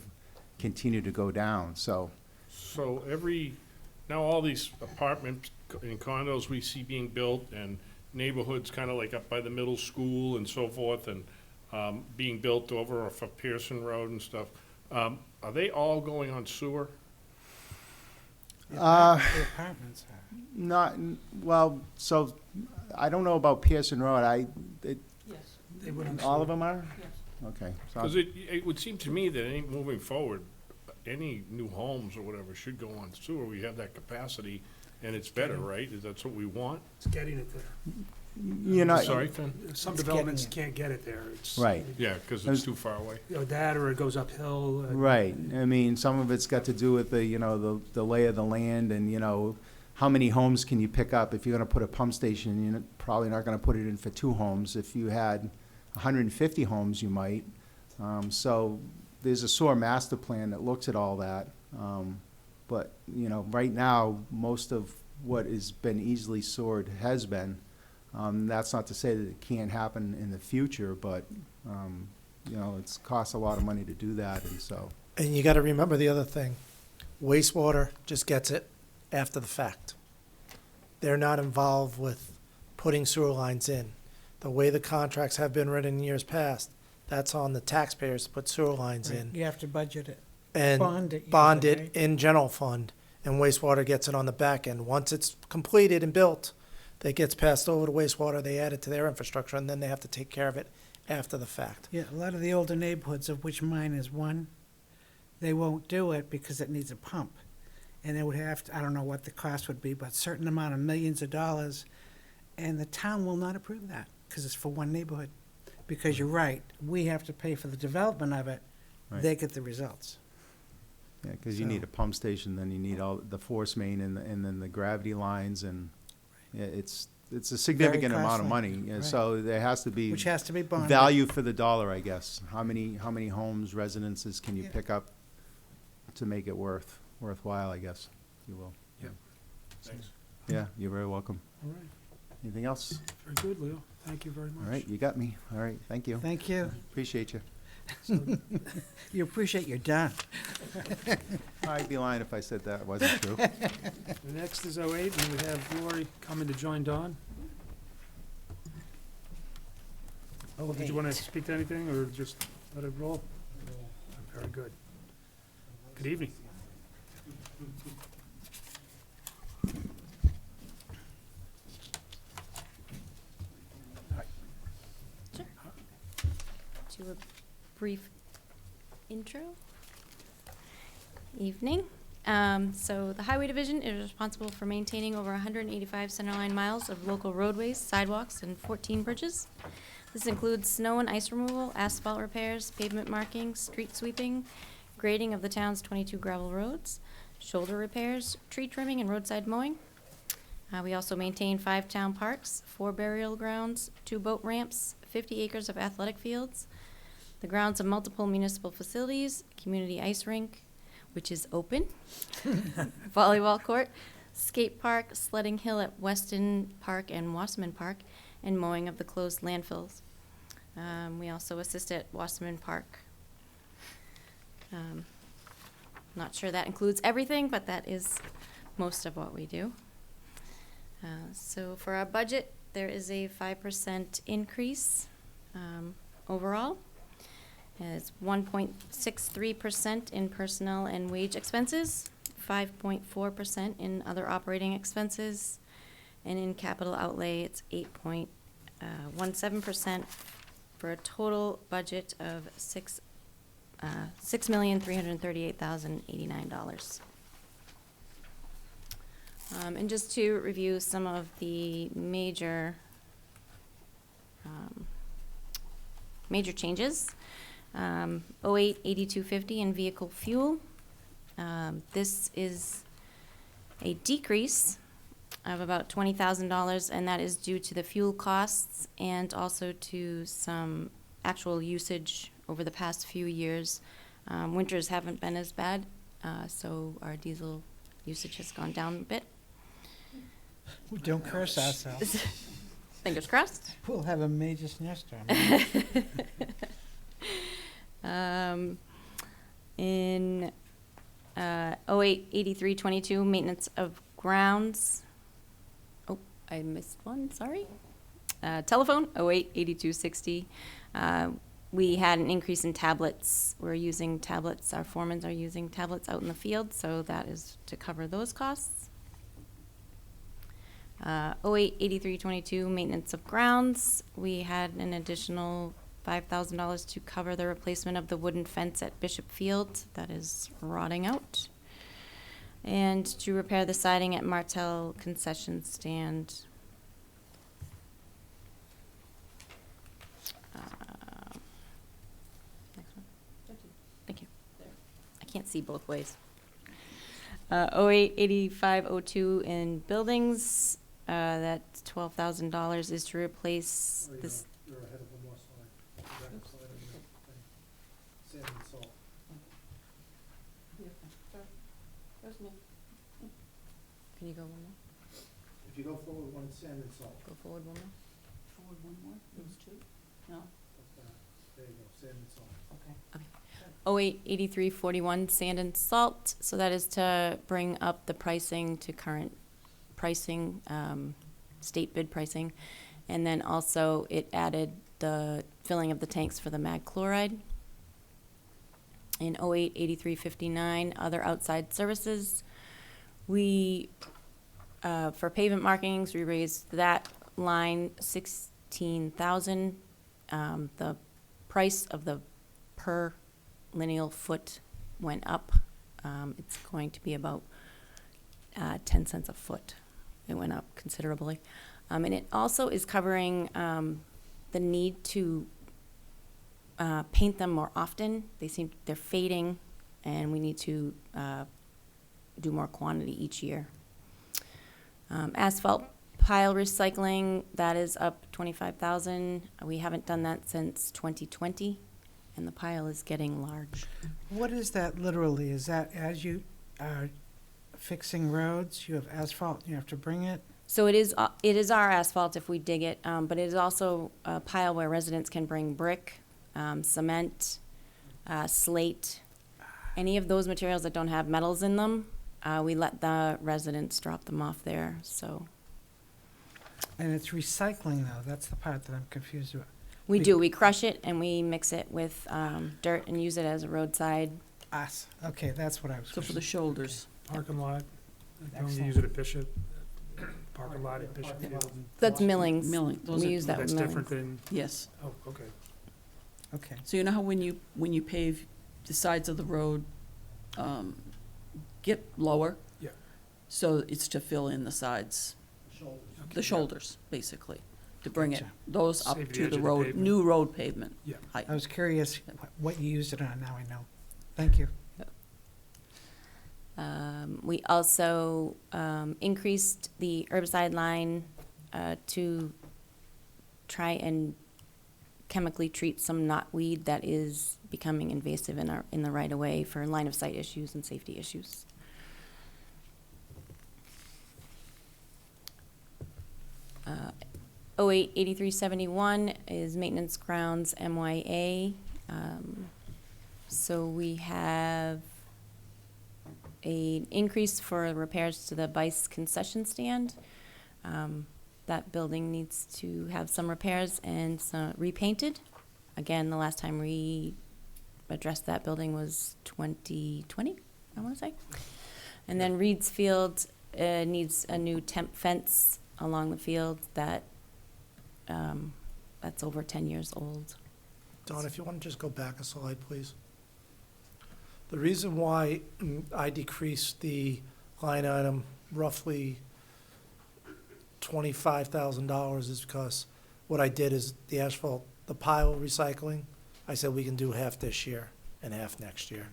continued to go down, so.
So now all these apartments and condos we see being built, and neighborhoods kind of like up by the middle school and so forth, and being built over off of Pearson Road and stuff, are they all going on sewer?
The apartments are.
Not, well, so, I don't know about Pearson Road,
They wouldn't.
all of them are? Okay. So
Because it would seem to me that moving forward, any new homes or whatever should go on sewer. We have that capacity, and it's better, right? That's what we want?
It's getting it there.
Sorry, Finn?
Some
It's
developments
getting
can't get it there. It's,
Right.
Yeah, because it's too far away.
That or it goes uphill.
Right, I mean, some of it's got to do with the lay of the land, and, how many homes can you pick up? If you're gonna put a pump station, you're probably not gonna put it in for 2 homes. If you had 150 homes, you might. So there's a sewer master plan that looks at all that. But, right now, most of what has been easily stored has been. That's not to say that it can't happen in the future, but, it's costs a lot of money to do that, and so.
And you gotta remember the other thing, wastewater just gets it after the fact. They're not involved with putting sewer lines in. The way the contracts have been written in years past, that's on the taxpayers to put sewer lines in.
You have to budget it.
And
Bond it,
it
right?
in general fund, and wastewater gets it on the back end. Once it's completed and built, that gets passed over to wastewater, they add it to their infrastructure, and then they have to take care of it after the fact.
Yeah, a lot of the older neighborhoods, of which mine is one, they won't do it because it needs a pump. And they would have to, I don't know what the cost would be, but a certain amount of millions of dollars, and the town will not approve that, because it's for one neighborhood. Because you're right, we have to pay for the development of it,
Right.
they get the results.
Yeah, because you need a pump station, then you need all the force main and then the gravity lines, and yeah, it's a significant amount of
costly,
money. Yeah,
right.
So there has to be
Which has to be bonded.
value for the dollar, I guess. How many homes, residences can you
Yeah.
pick up to make it worthwhile, I guess, if you will.
Thanks.
Yeah, you're very welcome.
All right.
Anything else?
Very good, Leo. Thank you very much.
All right, you got me. All right, thank you.
Thank you.
Appreciate you.
You appreciate you're done.
I'd be lying if I said that wasn't true.
The next is 08, and we have Lori coming to join Dawn. Did you want to speak to anything, or just let it roll? Very good. Good evening.
Do a brief intro. Evening. So the Highway Division is responsible for maintaining over 185 centerline miles of local roadways, sidewalks, and 14 bridges. This includes snow and ice removal, asphalt repairs, pavement markings, street sweeping, grading of the town's 22 gravel roads, shoulder repairs, tree trimming, and roadside mowing. We also maintain 5 town parks, 4 burial grounds, 2 boat ramps, 50 acres of athletic fields, the grounds of multiple municipal facilities, community ice rink, which is open, volleyball court, skate park, sledding hill at Weston Park and Wasserman Park, and mowing of the closed landfills. We also assist at Wasserman Park. Not sure that includes everything, but that is most of what we do. So for our budget, there is a 5% increase overall. It's 1.63% in personnel and wage expenses, 5.4% in other operating expenses, and in capital outlay, it's 8.17% for a total budget of $6,338,089. And just to review some of the major changes, 08-8250 in vehicle fuel. This is a decrease of about $20,000, and that is due to the fuel costs and also to some actual usage over the past few years. Winters haven't been as bad, so our diesel usage has gone down a bit.
Don't curse ourselves.
Fingers crossed.
We'll have a major snowstorm.
In 08-8322, maintenance of grounds. Oh, I missed one, sorry. Telephone, 08-8260. We had an increase in tablets. We're using tablets, our foremans are using tablets out in the field, so that is to cover those costs. 08-8322, maintenance of grounds. We had an additional $5,000 to cover the replacement of the wooden fence at Bishop Field that is rotting out, and to repair the siding at Martel concession stand. Next one. Thank you. I can't see both ways. 08-8502 in buildings. That $12,000 is to replace this.
You're ahead of one more slide. Back a slide on your thing. Sand and salt.
Can you go one more?
If you go forward one, sand and salt.
Go forward one more.
Forward one more, those two? No,
There you go, sand and salt.
okay.
08-8341 sand and salt. So that is to bring up the pricing to current pricing, state bid pricing. And then also it added the filling of the tanks for the mag chloride. In 08-8359 other outside services, we, for pavement markings, we raised that line 16,000. The price of the per lineal foot went up. It's going to be about 10 cents a foot. It went up considerably. And it also is covering the need to paint them more often. They're fading, and we need to do more quantity each year. Asphalt pile recycling, that is up 25,000. We haven't done that since 2020, and the pile is getting large.
What is that literally? Is that as you are fixing roads, you have asphalt, you have to bring it?
So it is our asphalt if we dig it, but it is also a pile where residents can bring brick, cement, slate, any of those materials that don't have metals in them. We let the residents drop them off there, so.
And it's recycling though, that's the part that I'm confused about.
We do, we crush it and we mix it with dirt and use it as a roadside.
Okay, that's what I was.
So for the shoulders.
Parking lot, don't you
Excellent.
use it at Bishop? Parking lot at Bishop Field?
That's millings.
Milling, those
We
are-
use that with
That's
millings.
different than,
Yes.
oh, okay.
Okay,
So you know how when you pave the sides of the road, get lower?
Yeah.
So it's to fill in the sides, the shoulders, basically, to bring it,
Gotcha.
those up
Save the
to
edge
the
of the
road,
pavement.
new road pavement.
Yeah.
height.
I was curious what you used it on, now I know. Thank you.
We also increased the herbicide line to try and chemically treat some knotweed that is becoming invasive in the right of way for line of sight issues and safety issues. Uh, 08-8371 is maintenance grounds MYA. So we have an increase for repairs to the Bice concession stand. That building needs to have some repairs and some repainted. Again, the last time we addressed that building was 2020, I want to say. And then Reed's Field needs a new temp fence along the field that's over 10 years old.
Don, if you want to just go back a slide, please. The reason why I decreased the line item roughly $25,000 is because what I did is the asphalt, the pile recycling, I said we can do half this year and half next year.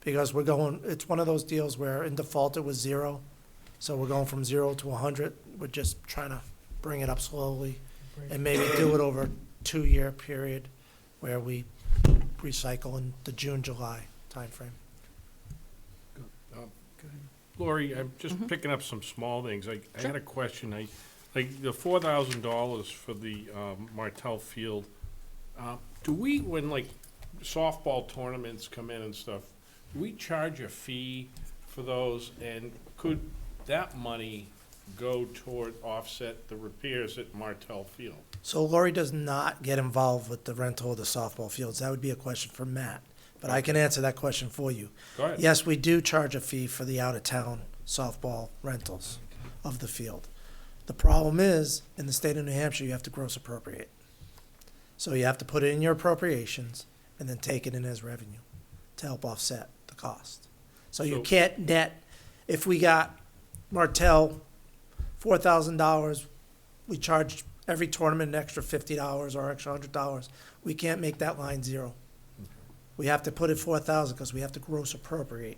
Because it's one of those deals where in default it was 0. So we're going from 0 to 100. We're just trying to bring it up slowly and maybe do it over a 2-year period where we recycle in the June, July timeframe.
Lori, I'm just picking up some small things. I had a question. Like the $4,000 for the Martell Field, do we, when like softball tournaments come in and stuff, do we charge a fee for those? And could that money go toward offset the repairs at Martell Field?
So Lori does not get involved with the rental of the softball fields. That would be a question for Matt, but I can answer that question for you.
Go ahead.
Yes, we do charge a fee for the out-of-town softball rentals of the field. The problem is, in the state of New Hampshire, you have to gross appropriate. So you have to put it in your appropriations and then take it in as revenue to help offset the cost. So you can't net, if we got Martell $4,000, we charge every tournament an extra $50 or extra $100. We can't make that line 0. We have to put it 4,000 because we have to gross appropriate,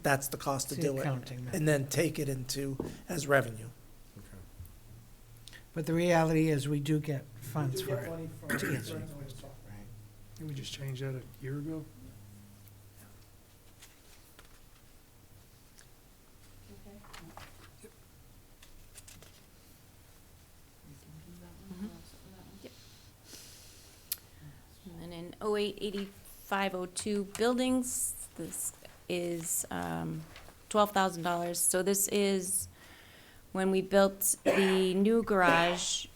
that's the cost to
The
do it.
accounting method.
And then take it into as revenue.
But the reality is, we do get funds for it.
Didn't we just change that a year ago?
And then in 08-8502 buildings, this is $12,000. So this is when we built the new garage.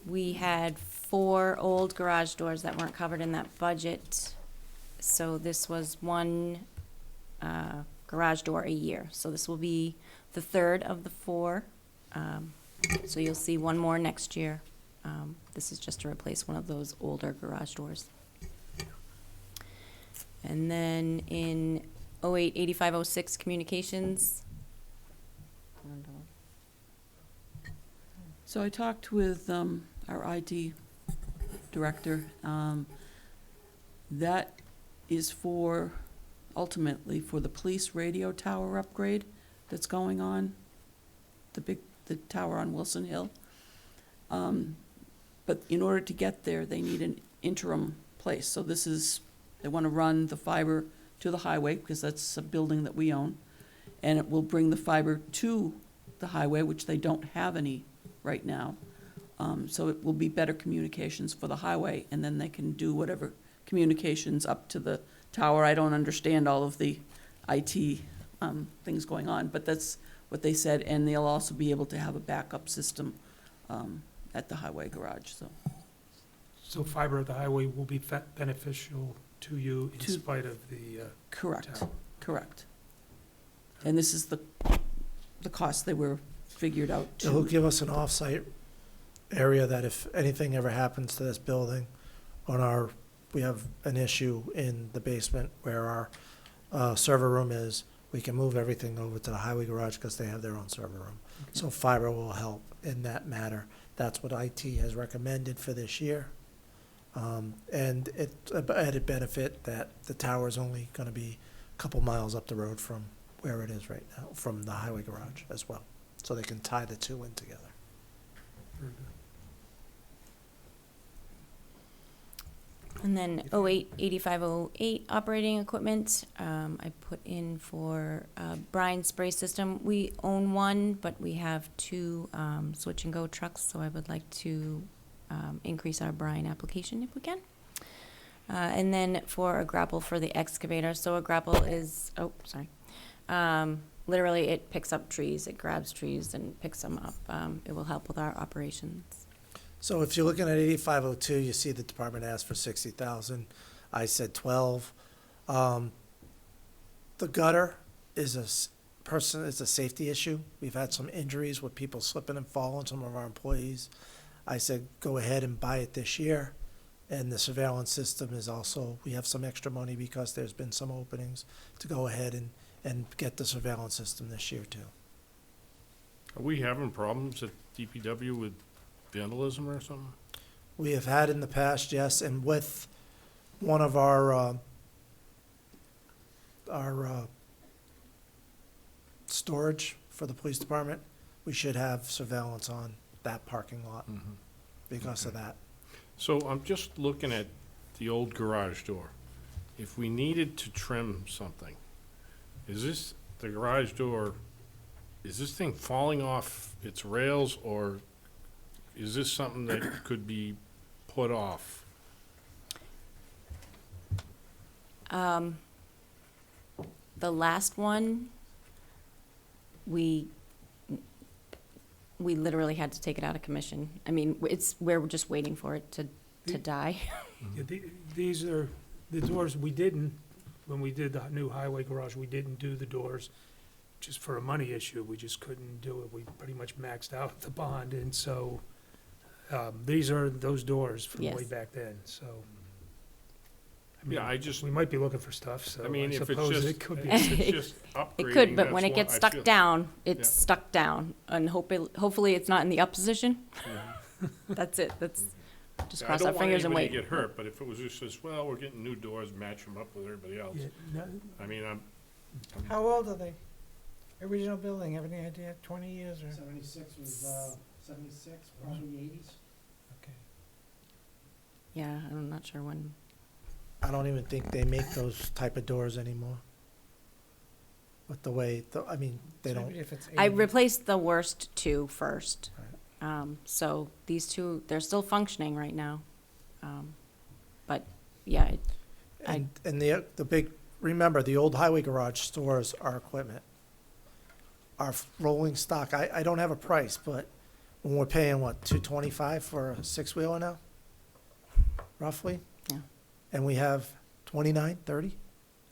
We had 4 old garage doors that weren't covered in that budget. So this was one garage door a year. So this will be the 3rd of the 4. So you'll see one more next year. This is just to replace one of those older garage doors. And then in 08-8506 communications.
So I talked with our IT director. That is ultimately for the police radio tower upgrade that's going on, the tower on Wilson Hill. But in order to get there, they need an interim place. So they want to run the fiber to the highway because that's a building that we own. And it will bring the fiber to the highway, which they don't have any right now. So it will be better communications for the highway, and then they can do whatever communications up to the tower. I don't understand all of the IT things going on, but that's what they said, and they'll also be able to have a backup system at the highway garage, so.
So fiber at the highway will be beneficial to you in
To-
spite of the
Correct,
tower.
correct. And this is the cost they were figured out
It'll
to.
give us an off-site area that if anything ever happens to this building we have an issue in the basement where our server room is, we can move everything over to the highway garage because they have their own server room. So fiber will help in that matter. That's what IT has recommended for this year. And it's an added benefit that the tower is only going to be a couple miles up the road from where it is right now, from the highway garage as well. So they can tie the two in together.
Very good.
And then 8508 operating equipment, I put in for Brine spray system. We own one, but we have two switch and go trucks, so I would like to increase our brine application if we can. And then for a grapple for the excavator. So a grapple is, literally it picks up trees, it grabs trees and picks them up. It will help with our operations.
So if you're looking at 8502, you see the department asked for 60,000. I said 12. The gutter is a safety issue. We've had some injuries with people slipping and falling, some of our employees. I said, go ahead and buy it this year. And the surveillance system is also, we have some extra money because there's been some openings to go ahead and get the surveillance system this year too.
Are we having problems at DPW with vandalism or something?
We have had in the past, yes, and with one of our storage for the police department, we should have surveillance on that parking lot because of that.
So I'm just looking at the old garage door. If we needed to trim something, is this, the garage door, is this thing falling off its rails, or is this something that could be put off?
The last one, we literally had to take it out of commission. I mean, we're just waiting for it to die.
Yeah, these are the doors we didn't, when we did the new highway garage, we didn't do the doors just for a money issue. We just couldn't do it. We pretty much maxed out the bond, and so these are those doors from way
Yes.
back then, so.
Yeah, I just,
We might be looking for stuff, so
I mean, if it's
suppose
just,
it could be.
if it's just upgrading,
It could, but when
that's
it gets
what I
stuck
feel-
down, it's
Yeah.
stuck down, and hopefully it's not in the up position.
Yeah.
That's it, that's, just
Yeah,
cross our fingers and
I
wait.
don't want anybody to get hurt, but if it was just as, well, we're getting new doors, match them up with everybody else.
Yeah, no,
I mean, I'm
How old are they? Original building, have any idea? 20 years or?
76 was, 76, probably 80s.
Okay.
Yeah, I'm not sure when.
I don't even think they make those type of doors anymore. With the way, I mean, they
So
don't,
if it's
I
80
replaced the worst two first. So these two, they're still functioning right now. But, yeah,
and the big, remember, the old highway garage stores our equipment. Our rolling stock, I don't have a price, but when we're paying, what, $225 for a six-wheeler now? Roughly?
Yeah.
And we have 29, 30?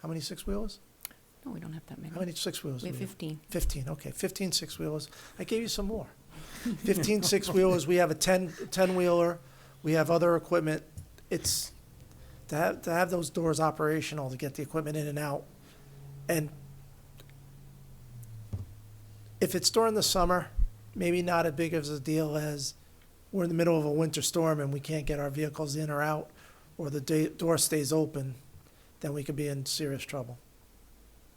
How many six-wheelers?
no, we don't have that many.
How many six-wheelers?
We
do
have 15.
15, okay, 15 six-wheelers. I gave you some more. 15 six-wheelers, we have a 10-wheeler, we have other equipment. It's, to have those doors operational, to get the equipment in and out. And if it's during the summer, maybe not as big of a deal as we're in the middle of a winter storm and we can't get our vehicles in or out, or the door stays open, then we could be in serious trouble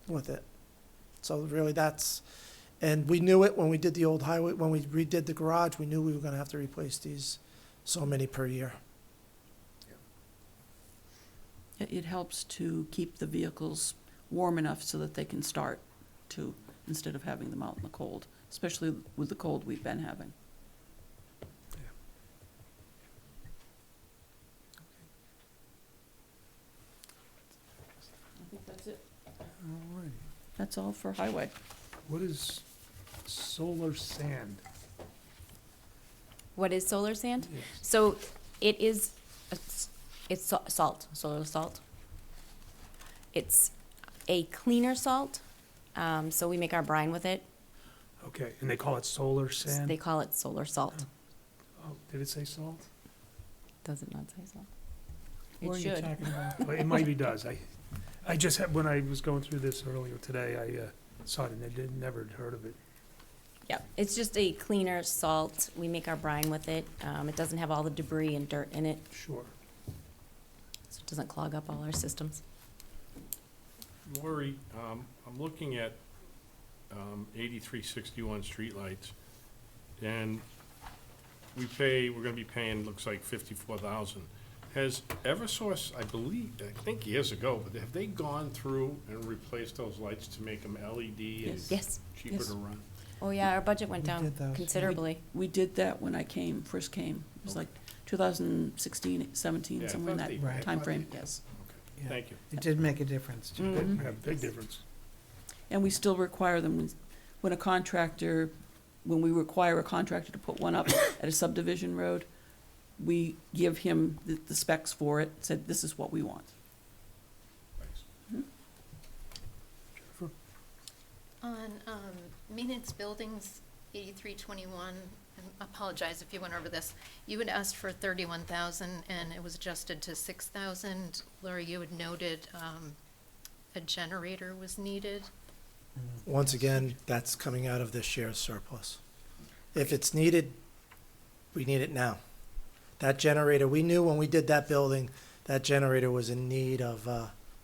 with it. So really and we knew it when we did the old highway, when we redid the garage, we knew we were gonna have to replace these so many per year.
It helps to keep the vehicles warm enough so that they can start too, instead of having them out in the cold, especially with the cold we've been having. I think that's it.
all right.
That's all for highway.
What is solar sand?
What is solar sand?
Yes.
So it is, it's salt, solar salt. It's a cleaner salt, so we make our brine with it.
Okay, and they call it solar sand?
They call it solar salt.
Oh, did it say salt?
Does it not say salt?
What
It
are you
should.
talking about?
Well, it maybe does. I just had, when I was going through this earlier today, I saw it and I never heard of it.
Yeah, it's just a cleaner salt. We make our brine with it. It doesn't have all the debris and dirt in it,
Sure.
so it doesn't clog up all our systems.
Lori, I'm looking at 8361 streetlights, and we're gonna be paying, looks like 54,000. Has Eversource, I think years ago, but have they gone through and replaced those lights to make them LED and
Yes.
cheaper
Yes.
to run?
Oh, yeah, our budget went
We
down
did those.
considerably.
We did that when I first came. It was like 2016, 17,
Yeah, I
somewhere in
thought
that
they-
Right.
timeframe, yes.
Yeah.
Thank you.
It did make a difference, too.
Mhm.
Yeah, big difference.
And we still require them, when a contractor, when we require a contractor to put one up at a subdivision road, we give him the specs for it, said, this is what we want.
Thanks.
On maintenance buildings, 8321, and I apologize if you went over this. You had asked for 31,000 and it was adjusted to 6,000. Laura, you had noted a generator was needed.
Once again, that's coming out of this year's surplus. If it's needed, we need it now. That generator, we knew when we did that building, that generator was in need of,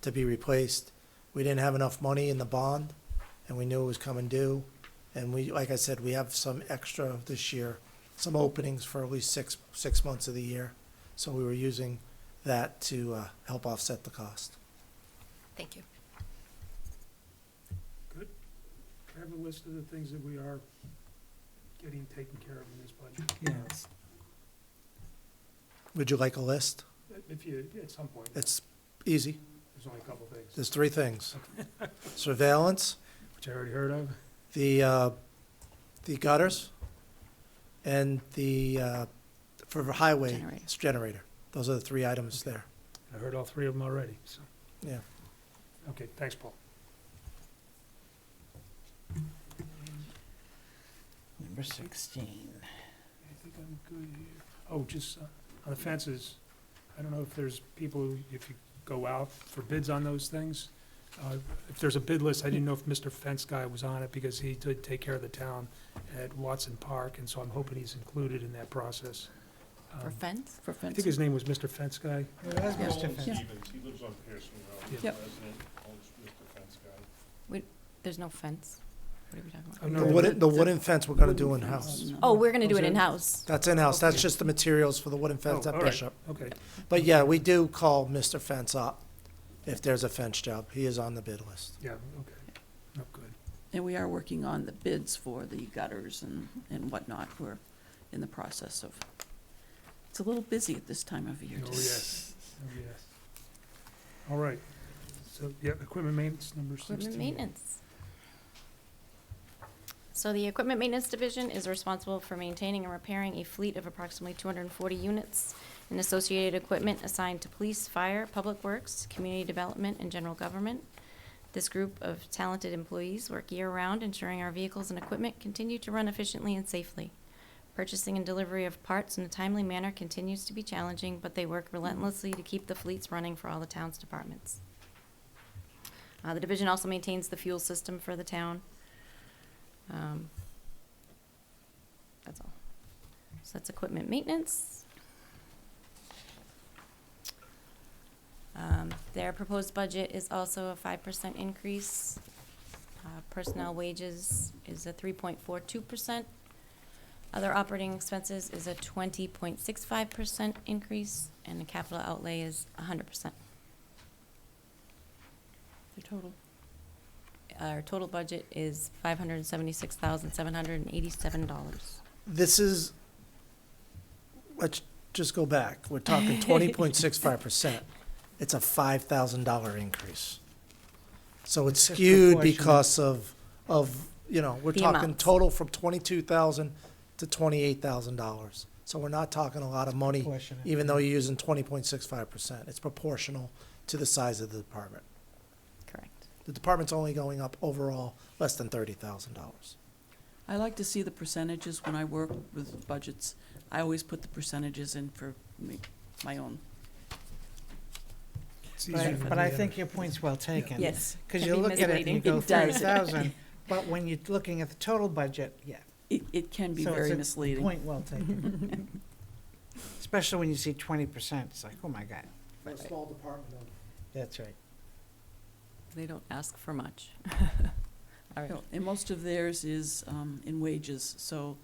to be replaced. We didn't have enough money in the bond, and we knew it was coming due. And we, like I said, we have some extra this year, some openings for at least six months of the year. So we were using that to, help offset the cost.
Thank you.
Good. I have a list of the things that we are getting taken care of in this budget.
Yes.
Would you like a list?
If you, at some point,
It's easy.
there's only a couple things,
There's three things. Surveillance,
which I already heard of.
the gutters, and for the highway
Generator.
generator. Those are the three items there.
I heard all three of them already, so.
Yeah.
Okay, thanks, Paul.
Number 16.
I think I'm good here. Oh, just on the fences, I don't know if there's people, if you go out for bids on those things. If there's a bid list, I didn't know if Mr. Fence Guy was on it because he did take care of the town at Watson Park, and so I'm hoping he's included in that process.
For fence?
For
I think
fence,
his name was Mr. Fence Guy.
It was
Yeah.
Mr.
Paul
Fence.
Stevens, he lives on Pearson Road. He's
Yep.
a resident, owns Mr. Fence Guy.
There's no fence. What are we talking about?
Oh,
The
no,
wooden fence we're gonna do in-house.
no.
Oh, we're gonna do
Oh,
it
is that-
in-house.
That's in-house. That's
Okay.
just the materials for the wooden fence
Oh,
at
all right.
Bishop.
Okay,
But yeah, we do call Mr. Fence up if there's a fence job. He is on the bid list.
yeah, okay. No, good.
And we are working on the bids for the gutters and whatnot. We're in the process of, it's a little busy at this time of year.
Oh,
just-
yes, oh, yes. All right, so, yeah, equipment maintenance, number 16.
Equipment maintenance. So the Equipment Maintenance Division is responsible for maintaining and repairing a fleet of approximately 240 units and associated equipment assigned to police, fire, public works, community development, and general government. This group of talented employees work year-round, ensuring our vehicles and equipment continue to run efficiently and safely. Purchasing and delivery of parts in a timely manner continues to be challenging, but they work relentlessly to keep the fleets running for all the town's departments. The division also maintains the fuel system for the town. That's all. So that's equipment maintenance. Their proposed budget is also a 5% increase. Personnel wages is a 3.42%. Other operating expenses is a 20.65% increase, and the capital outlay is 100%.
The total.
Our total budget is $576,787.
This is, let's just go back. We're talking 20.65%. It's a $5,000 increase. So it's skewed
Disproportionate.
because of, we're
The
talking
amounts.
total from $22,000 to $28,000. So we're not talking a lot of money,
Proportionate.
even though you're using 20.65%. It's proportional to the size of the department.
Correct.
The department's only going up overall less than $30,000.
I like to see the percentages when I work with budgets. I always put the percentages in for me, my own.
It's easier for
But
me
I
to-
think your point's well taken.
Yes.
Because
Can
you
be
look at it and you
misleading.
go
It does.
30,000, but when you're looking at the total budget, yeah.
It can be
So
very
it's a
misleading.
Point well taken. Especially when you see 20%, it's like, oh my God.
For a small department of
That's right.
They don't ask for much. All right.
No, and most of theirs is in wages, so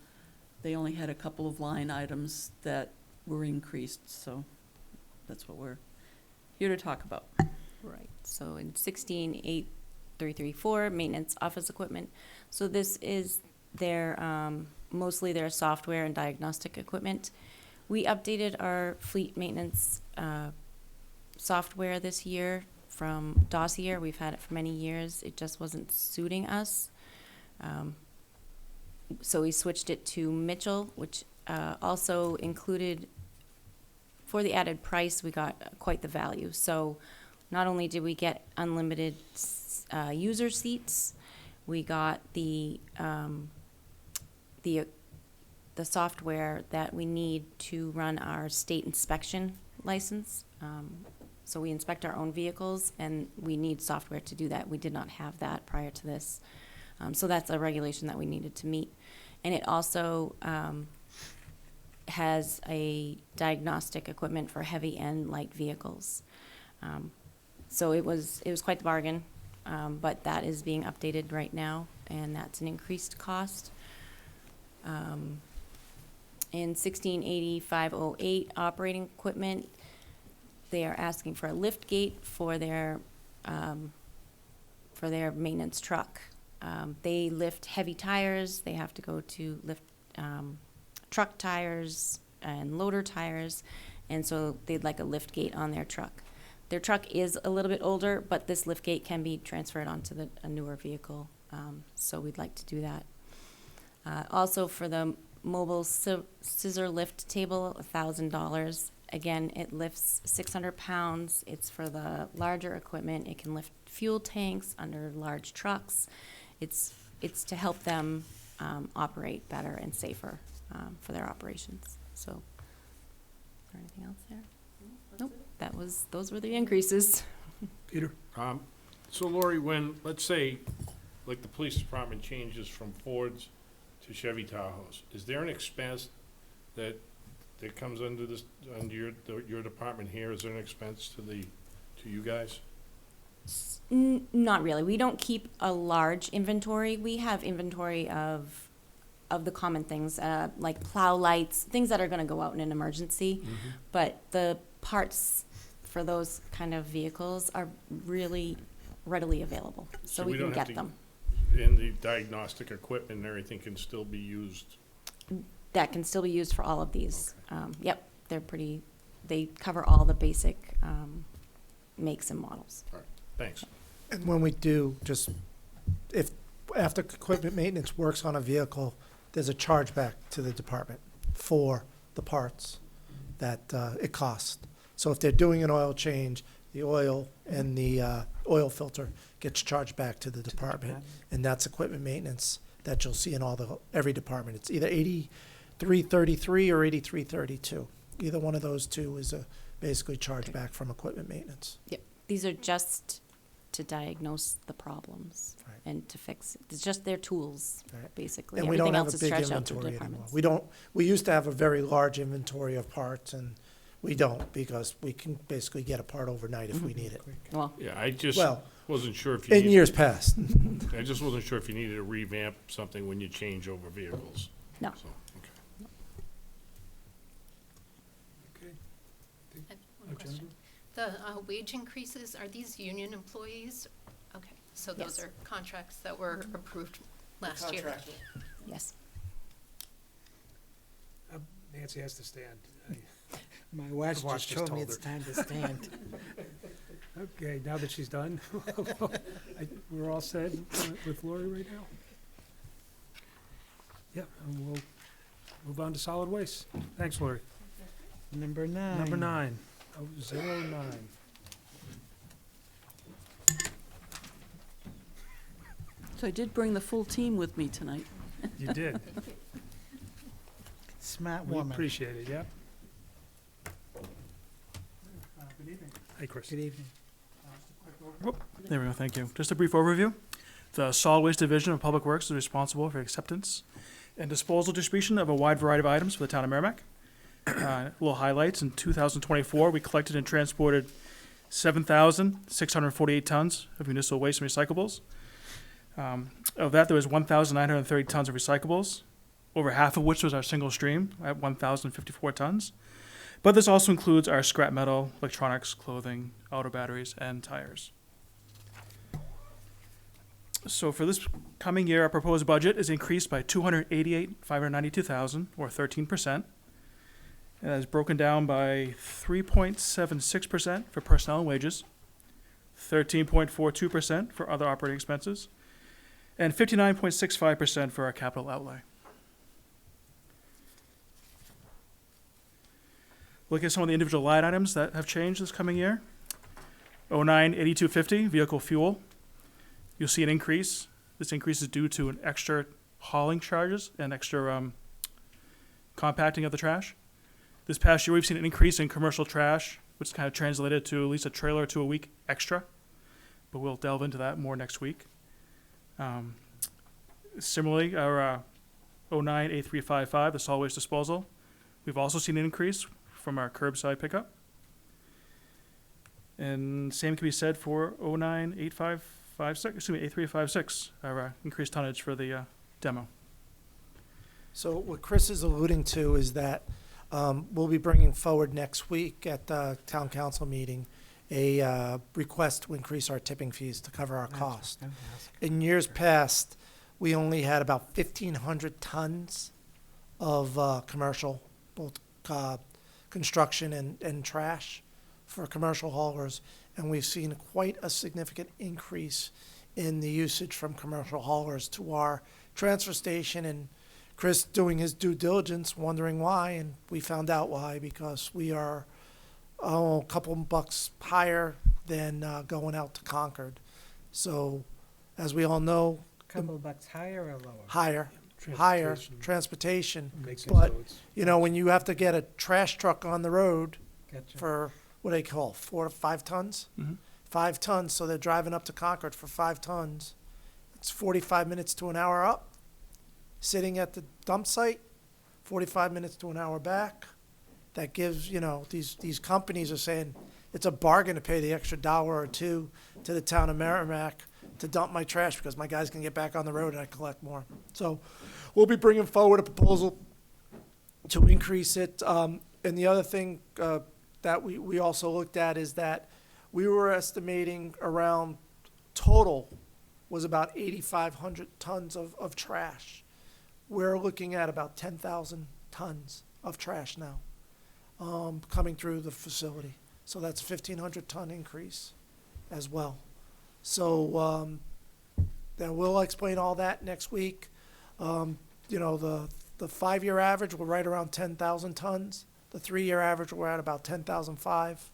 they only had a couple of line items that were increased, so That's what we're here to talk about.
Right, so in 16.8334, maintenance office equipment. So this is their, mostly their software and diagnostic equipment. We updated our fleet maintenance software this year from Dossier. We've had it for many years. It just wasn't suiting us. So we switched it to Mitchell, which also included, for the added price, we got quite the value. So not only did we get unlimited user seats, we got the software that we need to run our state inspection license. So we inspect our own vehicles, and we need software to do that. We did not have that prior to this. So that's a regulation that we needed to meet. And it also has a diagnostic equipment for heavy and light vehicles. So it was quite the bargain, but that is being updated right now, and that's an increased cost. In 16.8508 operating equipment, they are asking for a lift gate for their maintenance truck. They lift heavy tires. They have to go to lift truck tires and loader tires, and so they'd like a lift gate on their truck. Their truck is a little bit older, but this lift gate can be transferred onto a newer vehicle, so we'd like to do that. Also for the mobile scissor lift table, $1,000. Again, it lifts 600 pounds. It's for the larger equipment. It can lift fuel tanks under large trucks. It's to help them operate better and safer for their operations. So, is there anything else there? Nope. Those were the increases.
Peter?
So Lori, when, let's say, like the police department changes from Fords to Chevy Tahoes, is there an expense that comes under this, under your department here? Is there an expense to you guys?
Not really. We don't keep a large inventory. We have inventory of the common things, like plow lights, things that are going to go out in an emergency.
Mm-hmm.
But the parts for those kind of vehicles are really readily available, so we
we
can
don't have
get
to-
them.
And the diagnostic equipment and everything can still be used?
That can still be used for all of these. Yep, they cover all the basic makes and models.
Thanks.
And when we do, just, if, after equipment maintenance works on a vehicle, there's a chargeback to the department for the parts that it costs. So if they're doing an oil change, the oil and the oil filter gets charged back to the department, and that's equipment maintenance that you'll see in every department. It's either 8333 or 8332. Either one of those two is basically charged back from equipment maintenance.
Yep, these are just to diagnose the problems
Right.
and to fix it. It's just their tools,
Right.
basically.
And we don't
Everything
have
else
a
is
big
stretched out to
inventory anymore.
departments.
We used to have a very large inventory of parts, and we don't, because we can basically get a part overnight if we need it.
Well,
Yeah, I just
Well,
wasn't sure if you
in
needed,
years past.
I just wasn't sure if you needed to revamp something when you change over vehicles.
No.
So, okay.
Okay.
I have one
Oh,
question.
Jennifer?
The wage increases, are these union employees? Okay, so those
Yes.
are contracts that were approved last year.
yes.
Nancy has to stand.
My wife
Watch
just
just
told me
told
it's
her.
time to stand.
Okay, now that she's done, we're all set with Lori right now? Yep, and we'll move on to solid waste. Thanks, Lori.
Number 9.
Number 9, 09.
So I did bring the full team with me tonight.
You did.
Smart
We
woman.
appreciate it, yep. Good evening. Hey, Chris.
Good evening.
There we go, thank you. Just a brief overview. The Solid Waste Division of Public Works is responsible for acceptance and disposal distribution of a wide variety of items for the town of Merrimack. Little highlights, in 2024, we collected and transported 7,648 tons of municipal waste and recyclables. Of that, there was 1,930 tons of recyclables, over half of which was our single stream at 1,054 tons. But this also includes our scrap metal, electronics, clothing, auto batteries, and tires. So for this coming year, our proposed budget is increased by $288,592,000, or 13%. And is broken down by 3.76% for personnel and wages, 13.42% for other operating expenses, and 59.65% for our capital outlay. Looking at some of the individual line items that have changed this coming year. 09-8250, vehicle fuel. You'll see an increase. This increase is due to an extra hauling charges and extra compacting of the trash. This past year, we've seen an increase in commercial trash, which is kind of translated to at least a trailer to a week extra, but we'll delve into that more next week. Similarly, our 09-8355, the solid waste disposal, we've also seen an increase from our curbside pickup. And same can be said for 8356, our increased tonnage for the demo.
So what Chris is alluding to is that we'll be bringing forward next week at the town council meeting a request to increase our tipping fees to cover our cost. In years past, we only had about 1,500 tons of commercial, both construction and trash for commercial haulers, and we've seen quite a significant increase in the usage from commercial haulers to our transfer station, and Chris doing his due diligence, wondering why, and we found out why, because we are a couple bucks higher than going out to Concord. So, as we all know,
Couple bucks higher or lower?
higher transportation.
Makes it
But,
so it's-
you know, when you have to get a trash truck on the road
Gotcha.
for, what do they call, 4 to 5 tons?
Mhm.
5 tons, so they're driving up to Concord for 5 tons. It's 45 minutes to an hour up, sitting at the dump site, 45 minutes to an hour back. That gives, you know, these companies are saying it's a bargain to pay the extra $1 or $2 to the town of Merrimack to dump my trash because my guys can get back on the road and I collect more. So we'll be bringing forward a proposal to increase it. And the other thing that we also looked at is that we were estimating around total was about 8,500 tons of trash. We're looking at about 10,000 tons of trash now coming through the facility. So that's a 1,500 ton increase as well. So then we'll explain all that next week. You know, the 5-year average, we're right around 10,000 tons. The 3-year average, we're at about 10,005.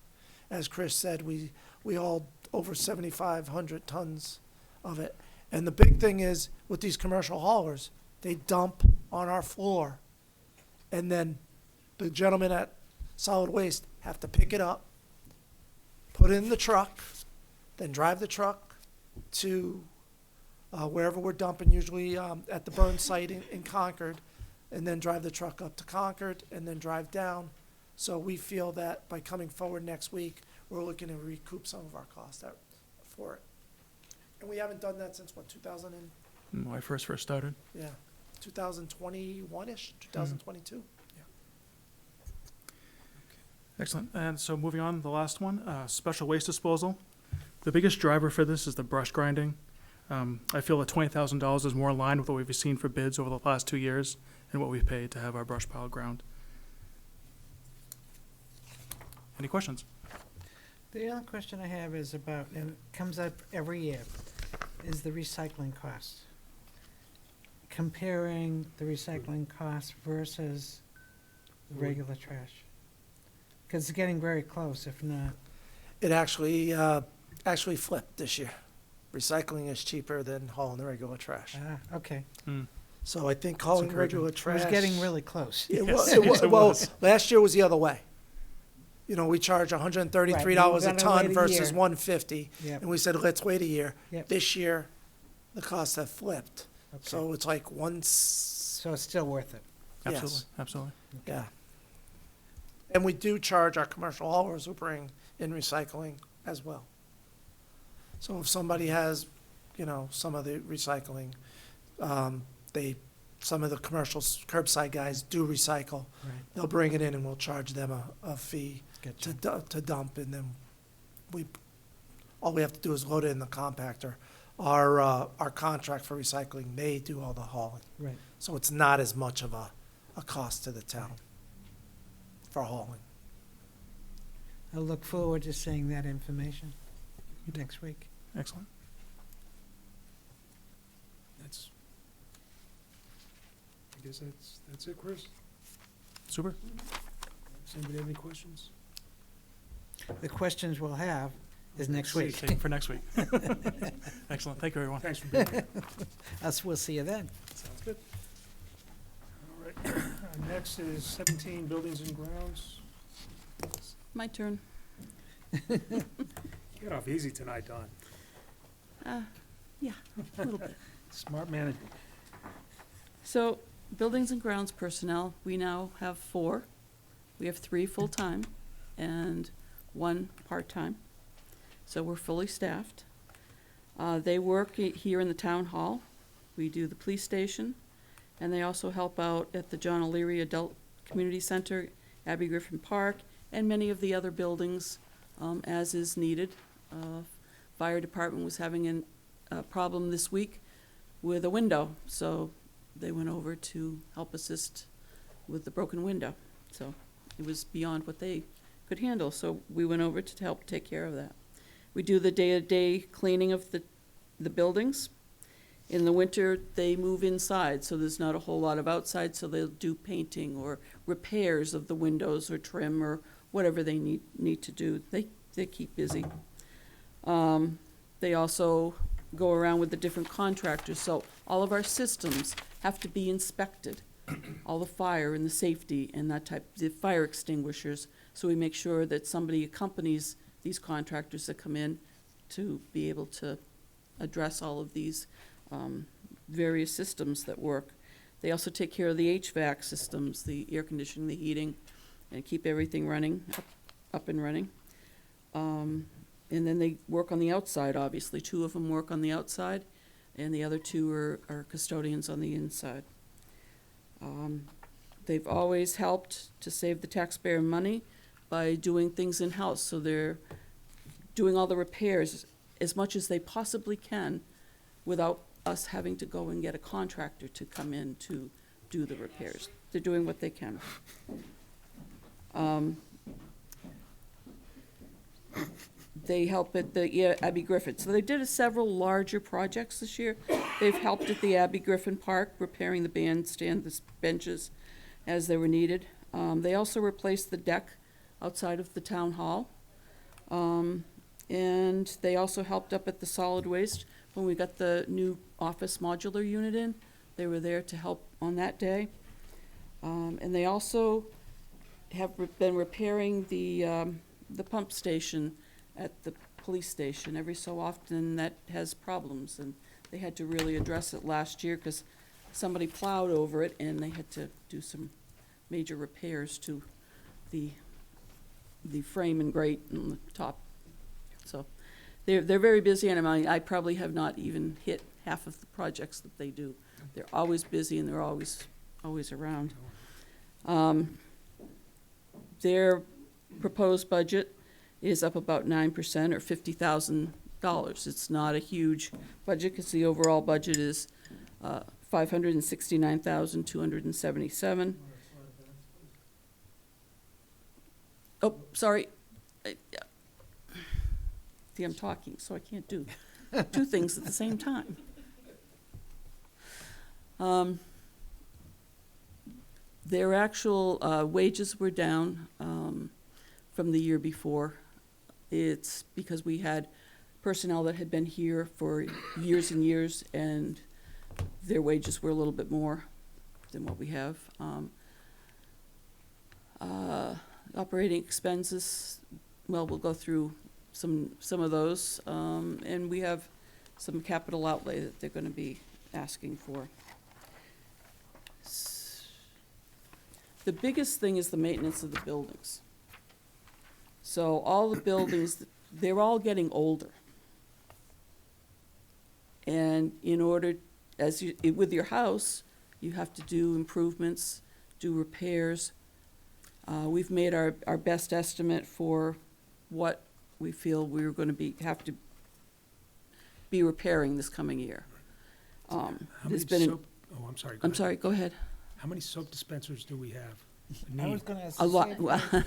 As Chris said, we hauled over 7,500 tons of it. And the big thing is with these commercial haulers, they dump on our floor. And then the gentlemen at Solid Waste have to pick it up, put it in the truck, then drive the truck to wherever we're dumping, usually at the burn site in Concord, and then drive the truck up to Concord and then drive down. So we feel that by coming forward next week, we're looking to recoup some of our costs for it. And we haven't done that since, what, 2000 and,
When I first started.
yeah, 2021-ish, 2022?
Excellent. And so moving on, the last one, special waste disposal. The biggest driver for this is the brush grinding. I feel that $20,000 is more in line with what we've seen for bids over the last 2 years and what we've paid to have our brush pile ground. Any questions?
The other question I have is about, and it comes up every year, is the recycling cost. Comparing the recycling cost versus the regular trash. Because it's getting very close, if not.
It actually flipped this year. Recycling is cheaper than hauling the regular trash.
Okay.
So I think hauling
encouraging.
regular
It
trash.
was getting really close.
It
Yes,
was,
yes, it
well,
was.
last year was the other way. You know, we charge $133
Right,
a
we gotta wait
ton
a
versus
year.
$150,
Yep.
and we said, let's wait a year.
Yep.
This year, the costs have flipped.
Okay.
So it's like
So it's still worth it.
Absolutely,
Yes.
absolutely.
Yeah. And we do charge our commercial haulers who bring in recycling as well. So if somebody has, you know, some of the recycling, they some of the commercial curbside guys do recycle.
Right,
They'll bring it in and we'll charge them a fee
gotcha.
to dump, and then all we have to do is load it in the compactor. Our contract for recycling, they do all the hauling,
Right.
so it's not as much of a cost to the town for hauling.
I look forward to seeing that information next week.
Excellent.
That's, I guess that's it, Chris.
Super.
Does anybody have any questions?
The questions we'll have is next week.
Save it for next week. Excellent. Thank you, everyone.
Thanks for being here.
We'll see you then.
Sounds good. All right, next is 17, buildings and grounds.
My turn.
Get off easy tonight, Don.
Yeah, a little bit.
Smart manager.
So, buildings and grounds personnel, we now have 4. We have 3 full-time and 1 part-time. So we're fully staffed. They work here in the town hall. We do the police station, and they also help out at the John O'Leary Adult Community Center, Abbey Griffin Park, and many of the other buildings, as is needed. Fire department was having a problem this week with a window, so they went over to help assist with the broken window. So it was beyond what they could handle, so we went over to help take care of that. We do the day-to-day cleaning of the buildings. In the winter, they move inside, so there's not a whole lot of outside, so they'll do painting or repairs of the windows or trim or whatever they need to do. They keep busy. They also go around with the different contractors, so all of our systems have to be inspected. All the fire and the safety and that type, the fire extinguishers, so we make sure that somebody accompanies these contractors that come in to be able to address all of these various systems that work. They also take care of the HVAC systems, the air conditioning, the heating, and keep everything running, up and running. And then they work on the outside, obviously. 2 of them work on the outside, and the other 2 are custodians on the inside. They've always helped to save the taxpayer money by doing things in-house, so they're doing all the repairs as much as they possibly can without us having to go and get a contractor to come in to do the repairs. They're doing what they can. They help at the Abbey Griffin. So they did several larger projects this year. They've helped at the Abbey Griffin Park, repairing the bandstand, the benches as they were needed. They also replaced the deck outside of the town hall. And they also helped up at the solid waste when we got the new office modular unit in. They were there to help on that day. And they also have been repairing the pump station at the police station. Every so often that has problems, and they had to really address it last year because somebody plowed over it and they had to do some major repairs to the frame and grate and the top. So they're very busy, and I probably have not even hit half of the projects that they do. They're always busy and they're always around. Their proposed budget is up about 9% or $50,000. It's not a huge budget because the overall budget is $569,277. Oh, sorry. See, I'm talking, so I can't do 2 things at the same time. Their actual wages were down from the year before. It's because we had personnel that had been here for years and years, and their wages were a little bit more than what we have. Operating expenses, well, we'll go through some of those, and we have some capital outlay that they're going to be asking for. The biggest thing is the maintenance of the buildings. So all the buildings, they're all getting older. And in order, with your house, You have to do improvements, do repairs. We've made our best estimate for what we feel we're gonna have to be repairing this coming year.
How
There's
many
been,
soap, oh, I'm sorry. go
I'm
ahead.
sorry, go ahead.
How many soap dispensers do we have?
I was
Need?
gonna ask
A
the
lot,
same
well,
thing.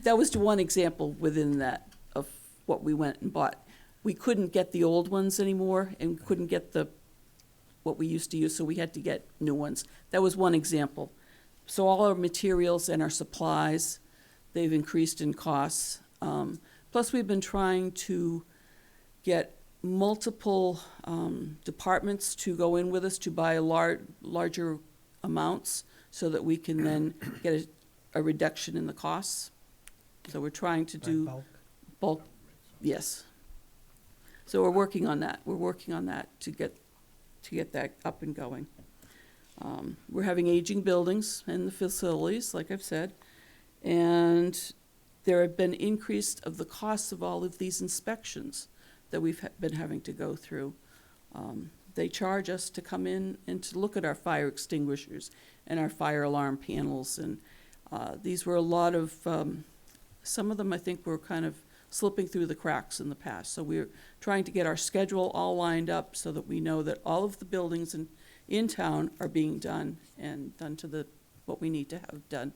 that was one example within that of what we went and bought. We couldn't get the old ones anymore and couldn't get what we used to use, so we had to get new ones. That was one example. So all our materials and our supplies, they've increased in costs. Plus, we've been trying to get multiple departments to go in with us to buy larger amounts so that we can then get a reduction in the costs. So we're trying to do
Bulk.
bulk, yes. So we're working on that. We're working on that to get that up and going. We're having aging buildings in the facilities, like I've said, and there have been increase of the costs of all of these inspections that we've been having to go through. They charge us to come in and to look at our fire extinguishers and our fire alarm panels, and these were a lot of, some of them I think were kind of slipping through the cracks in the past. So we're trying to get our schedule all lined up so that we know that all of the buildings in town are being done and done to what we need to have done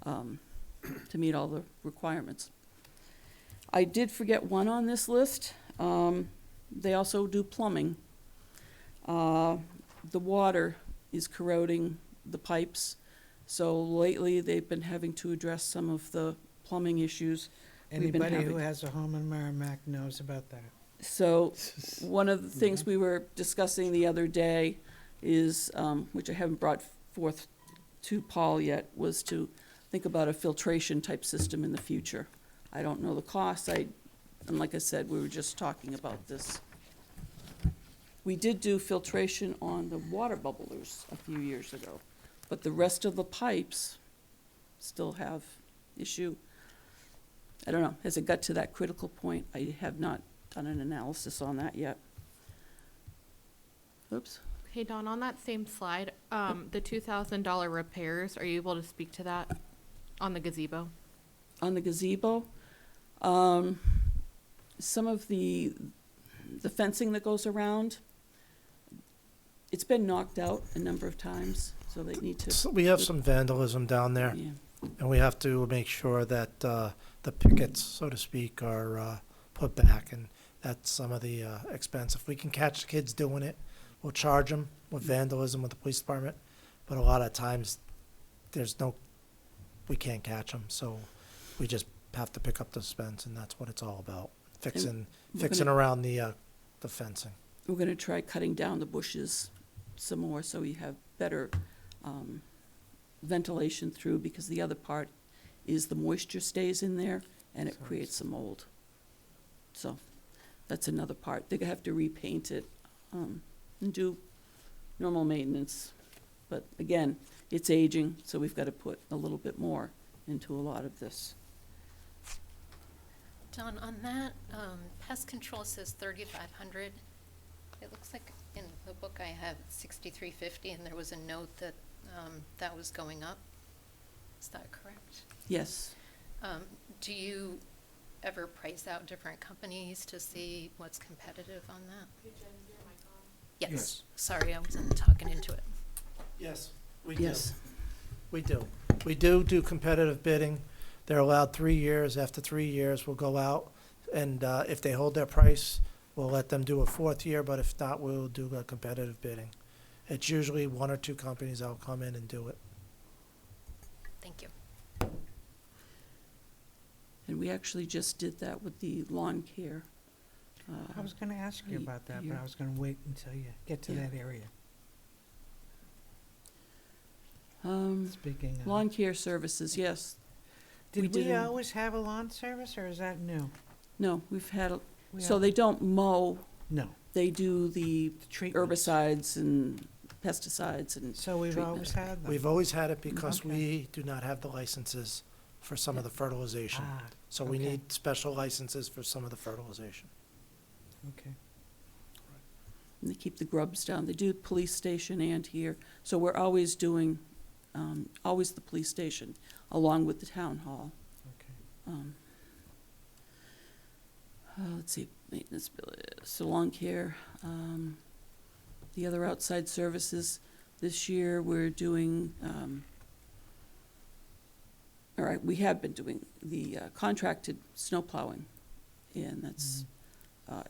to meet all the requirements. I did forget one on this list. They also do plumbing. The water is corroding the pipes, so lately they've been having to address some of the plumbing issues. We've been
Anybody who
having.
has a home in Merrimack knows about that.
So, one of the things we were discussing the other day is, which I haven't brought forth to Paul yet, was to think about a filtration type system in the future. I don't know the cost, and like I said, we were just talking about this. We did do filtration on the water bubblers a few years ago, but the rest of the pipes still have issue. I don't know, has it got to that critical point? I have not done an analysis on that yet. Oops.
Hey, Dawn, on that same slide, the $2,000 repairs, are you able to speak to that on the gazebo?
On the gazebo, some of the fencing that goes around, it's been knocked out a number of times, so they need to.
So we have some vandalism down there,
Yeah.
and we have to make sure that the pickets, so to speak, are put back, and that's some of the expense. If we can catch the kids doing it, we'll charge them with vandalism with the police department, but a lot of times, we can't catch them, so we just have to pick up the expense, and that's what it's all about, fixing around the fencing.
We're gonna try cutting down the bushes some more so we have better ventilation through, because the other part is the moisture stays in there and it creates some mold. So that's another part. They have to repaint it and do normal maintenance. But again, it's aging, so we've got to put a little bit more into a lot of this.
Don, on that, pest control says 3,500. It looks like in the book I have 6,350, and there was a note that that was going up. Is that correct?
Yes.
Do you ever price out different companies to see what's competitive on that? Yes.
Yes.
Sorry, I wasn't talking into it.
Yes, we do.
Yes.
We do. We do competitive bidding. They're allowed 3 years. After 3 years, we'll go out, and if they hold their price, we'll let them do a 4th year, but if not, we'll do a competitive bidding. It's usually 1 or 2 companies that'll come in and do it.
Thank you.
And we actually just did that with the lawn care.
I was gonna ask you about that, but I was gonna wait until you get to
Yeah.
that area. Speaking of,
Lawn care services, yes. we
did
did
we
a-
always have a lawn service, or is that new?
No, we've had,
We
so
al-
they don't mow,
No,
they do the
the treatment.
herbicides and pesticides and
So we've
treatment.
always had them.
We've always had it because
Okay.
we do not have the licenses for some of the fertilization.
Ah,
So we
okay.
need special licenses for some of the fertilization.
okay.
And They keep the grubs down. They do police station and here. So we're always doing, always the police station, along with the town hall. Um, let's see, maintenance, salon care, the other outside services. This year, we're doing, all right, we have been doing the contracted snow plowing, and that's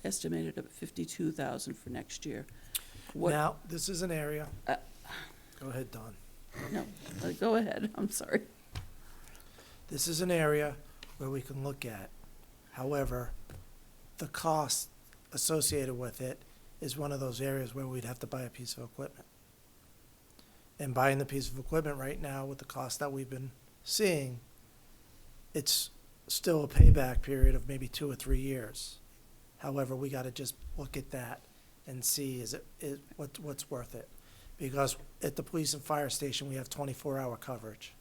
estimated at 52,000 for next year. What,
Now, this is an area,
Uh,
go ahead, Don.
no, go ahead, I'm sorry.
This is an area where we can look at. However, the cost associated with it is one of those areas where we'd have to buy a piece of equipment. And buying the piece of equipment right now with the cost that we've been seeing, it's still a payback period of maybe 2 or 3 years. However, we gotta just look at that and see what's worth it. Because at the police and fire station, we have 24-hour coverage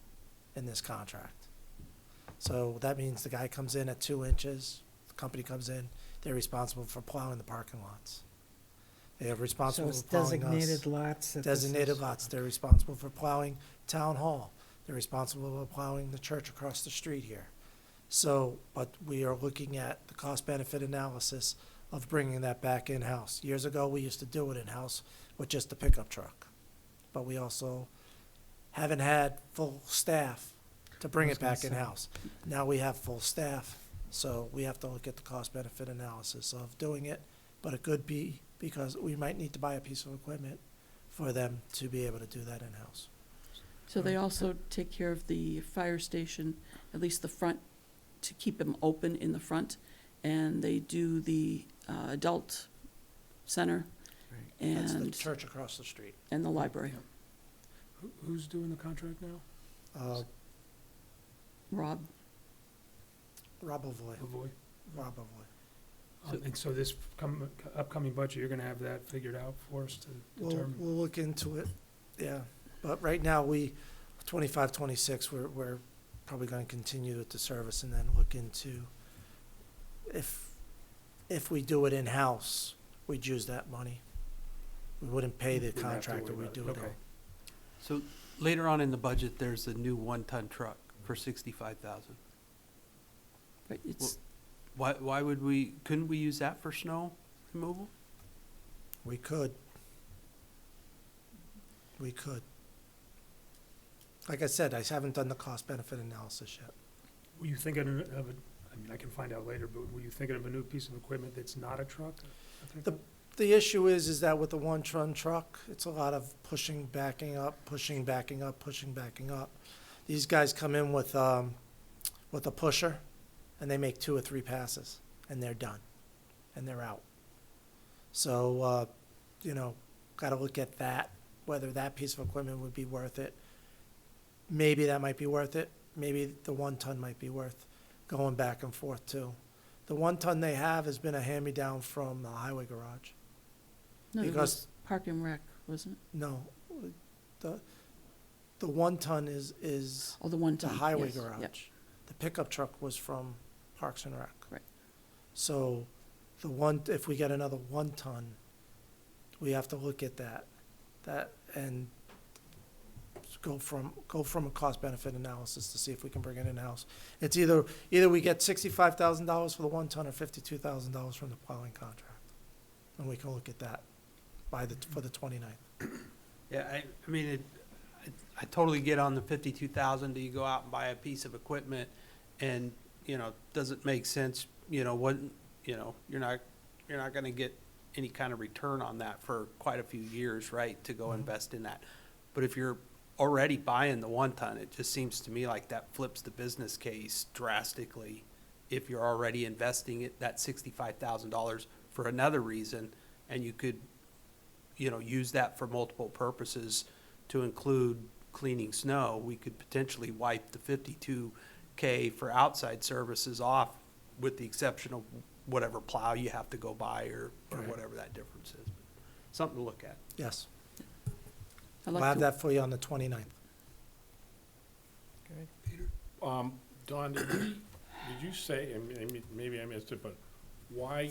in this contract. So that means the guy comes in at 2 inches, the company comes in, they're responsible for plowing the parking lots. They are
So
responsible
it's
for plowing us.
designated lots. that this
Designated
is-
lots, they're responsible for plowing town hall, they're responsible for plowing the church across the street here. So, but we are looking at the cost-benefit analysis of bringing that back in-house. Years ago, we used to do it in-house with just the pickup truck. But we also haven't had full staff to bring it back in-house. Now we have full staff, so we have to look at the cost-benefit analysis of doing it. But it could be because we might need to buy a piece of equipment for them to be able to do that in-house.
So they also take care of the fire station, at least the front, to keep them open in the front. And they do the adult center
That's the
and,
church across the street.
and the library.
Who's doing the contract now?
Rob,
Rob Avoy,
Lavoy?
Rob Avoy.
And so this upcoming budget, you're gonna have that figured out for us to
We'll
determine?
look into it, yeah. But right now, 25, 26, we're probably gonna continue with the service and then look into if we do it in-house, we'd use that money. We wouldn't pay the
Wouldn't have to
contractor,
worry
we'd
about
do
it.
it
Okay.
So later on in the budget, there's a new 1-ton truck for 65,000.
right, it's,
Why would we, couldn't we use that for snow removal?
We could. We could. Like I said, I haven't done the cost-benefit analysis yet.
Were you thinking of a, I mean, I can find out later, but were you thinking of a new piece of equipment that's not a truck? a pickup?
The issue is that with the 1-ton truck, it's a lot of pushing, backing up, pushing, backing up, pushing, backing up. These guys come in with a pusher, and they make 2 or 3 passes, and they're done, and they're out. So, gotta look at that, whether that piece of equipment would be worth it. Maybe that might be worth it. Maybe the 1-ton might be worth going back and forth too. The 1-ton they have has been a hand-me-down from the highway garage.
no, it
Because-
was Park and Rec, wasn't it?
No, the 1-ton is
Oh, the one
the
ton.
highway
yes,
garage.
yep.
The pickup truck was from Parks and Rec.
Right.
So if we get another 1-ton, we have to look at that and go from a cost-benefit analysis to see if we can bring it in-house. It's either we get $65,000 for the 1-ton or $52,000 from the plowing contract. And we can look at that for the 29th.
Yeah, I mean, I totally get on the 52,000. Do you go out and buy a piece of equipment and, does it make sense, you're not gonna get any kind of return on that for quite a few years, right, to go invest in that. But if you're already buying the 1-ton, it just seems to me like that flips the business case drastically. If you're already investing that $65,000 for another reason, and you could, use that for multiple purposes to include cleaning snow, we could potentially wipe the 52K for outside services off, with the exception of whatever plow you have to go buy or
Right.
whatever that difference is. Something to look at.
Yes.
I'd
We'll
like
have
to,
that for you on the 29th.
Dawn, did you say, and maybe I missed it, but why,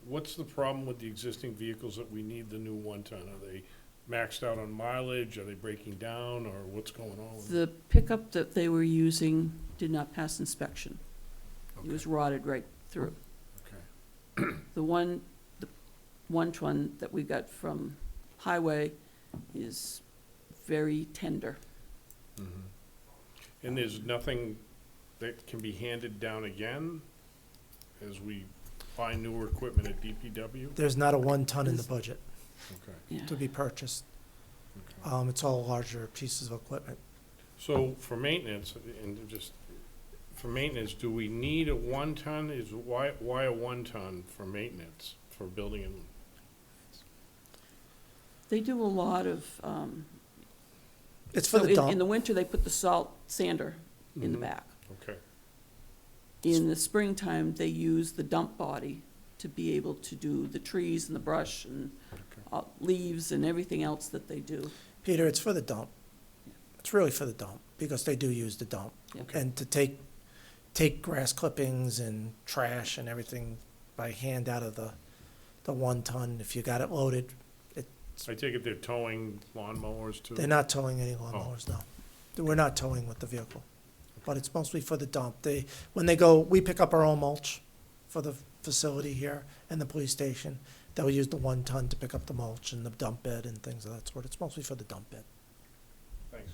what's the problem with the existing vehicles that we need the new one-ton? Are they maxed out on mileage? Are they breaking down, or what's going on with them?
The pickup that they were using did not pass inspection. It was rotted right through.
Okay.
The one ton that we got from Highway is very tender.
And there's nothing that can be handed down again as we find newer equipment at DPW?
There's not a 1 ton in the budget
Okay.
Yeah.
to be purchased.
Okay.
It's all larger pieces of equipment.
So for maintenance, and just, for maintenance, do we need a 1 ton? Why a 1 ton for maintenance, for building and?
They do a lot of,
It's for
so
the
in
dump.
the winter, they put the salt sander in the
Mhm.
back.
Okay,
In the springtime, they use the dump body to be able to do the trees and the brush and
okay.
leaves and everything else that they do.
Peter, it's for the dump. It's really for the dump, because they do use the dump.
Yep.
And to take grass clippings and trash and everything by hand out of the 1 ton, if you got it loaded,
I take it they're towing lawnmowers too?
they're not towing any lawnmowers, no. We're not towing with the vehicle. But it's mostly for the dump. When they go, we pick up our own mulch for the facility here and the police station. They'll use the 1 ton to pick up the mulch and the dump bed and things of that sort. It's mostly for the dump bed.
Thanks.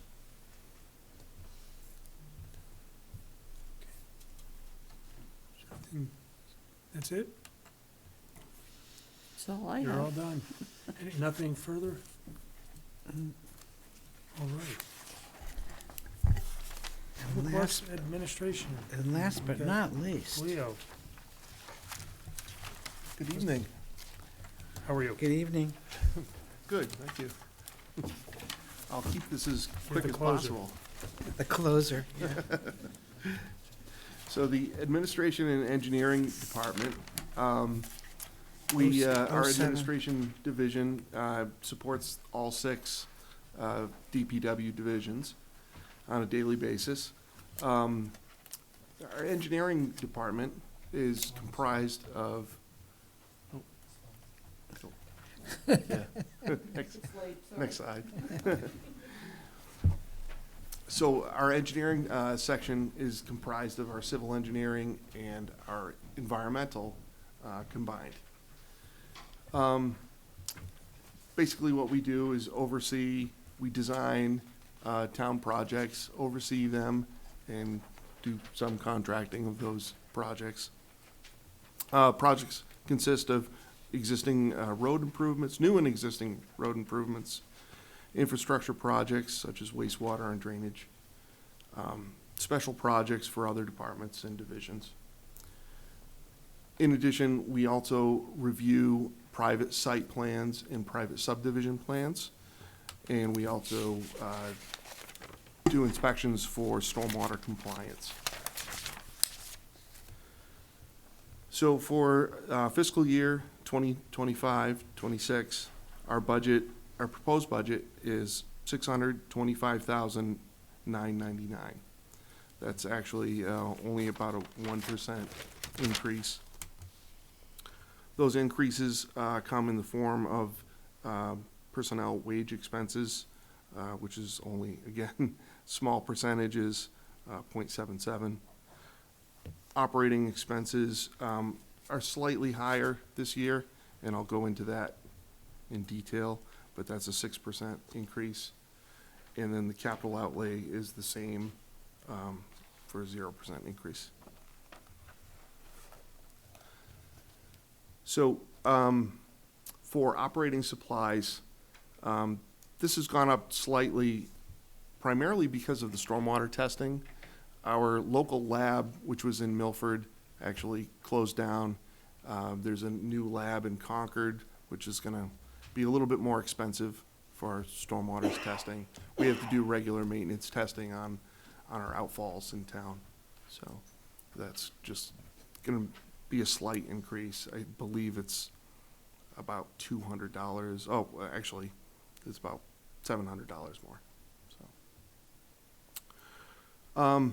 That's it?
That's all I
You're all
have.
done. Nothing further? All right.
And
Public
last,
Works Administration,
and last but
Okay.
not least,
Leo,
Good evening.
how are you?
good evening.
Good, thank you. I'll keep this as
You're
quick
the
as
closer.
possible.
The closer.
So the Administration and Engineering Department, we, our
07.
Administration Division supports all 6 DPW divisions on a daily basis. Our Engineering Department is comprised of, yeah. Next slide. So our engineering section is comprised of our civil engineering and our environmental combined. Basically what we do is oversee, we design town projects, oversee them, and do some contracting of those projects. Projects consist of existing road improvements, new and existing road improvements, infrastructure projects such as wastewater and drainage, special projects for other departments and divisions. In addition, we also review private site plans and private subdivision plans, and we also do inspections for stormwater compliance. So for fiscal year 2025-26, our proposed budget is $625,999. That's actually only about a 1% increase. Those increases come in the form of personnel wage expenses, which is only, again, small percentages, 0.77. Operating expenses are slightly higher this year, and I'll go into that in detail, but that's a 6% increase. And then the capital outlay is the same for a 0% increase. So for operating supplies, this has gone up slightly primarily because of the stormwater testing. Our local lab, which was in Milford, actually closed down. There's a new lab in Concord, which is going to be a little bit more expensive for our stormwater testing. We have to do regular maintenance testing on our outfalls in town. So that's just going to be a slight increase. I believe it's about $200. Oh, actually, it's about $700 more. So.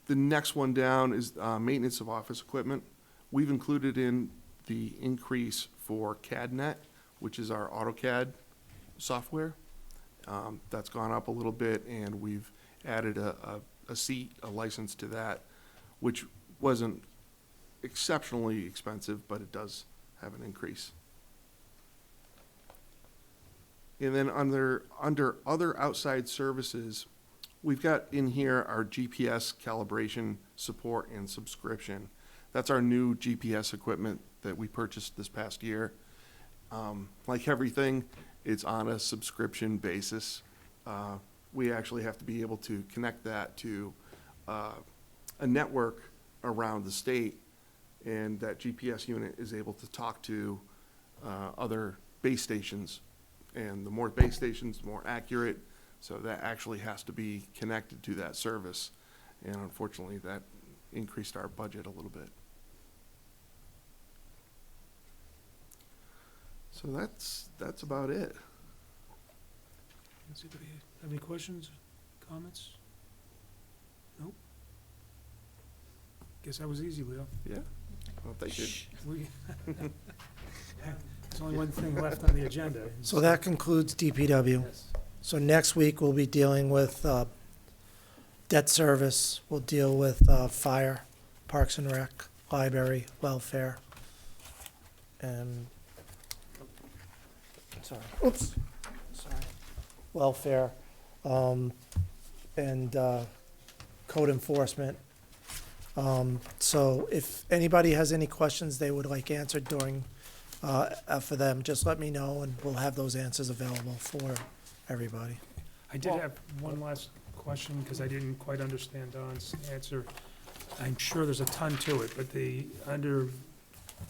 The next one down is maintenance of office equipment. We've included in the increase for CADNet, which is our AutoCAD software. That's gone up a little bit, and we've added a seat, a license to that, which wasn't exceptionally expensive, but it does have an increase. And then under other outside services, we've got in here our GPS calibration support and subscription. That's our new GPS equipment that we purchased this past year. Like everything, it's on a subscription basis. We actually have to be able to connect that to a network around the state, and that GPS unit is able to talk to other base stations. And the more base stations, the more accurate, so that actually has to be connected to that service. And unfortunately, that increased our budget a little bit. So that's about it.
Does anybody have any questions, comments? Nope. Guess that was easy, Leo.
Yeah. Well, thank you.
We- There's only one thing left on the agenda.
So that concludes DPW.
Yes.
So next week, we'll be dealing with debt service, we'll deal with fire, Parks and Rec, library, welfare, and, welfare, and code enforcement. So if anybody has any questions they would like answered during, for them, just let me know, and we'll have those answers available for everybody.
I did have one last question, because I didn't quite understand Don's answer. I'm sure there's a ton to it, but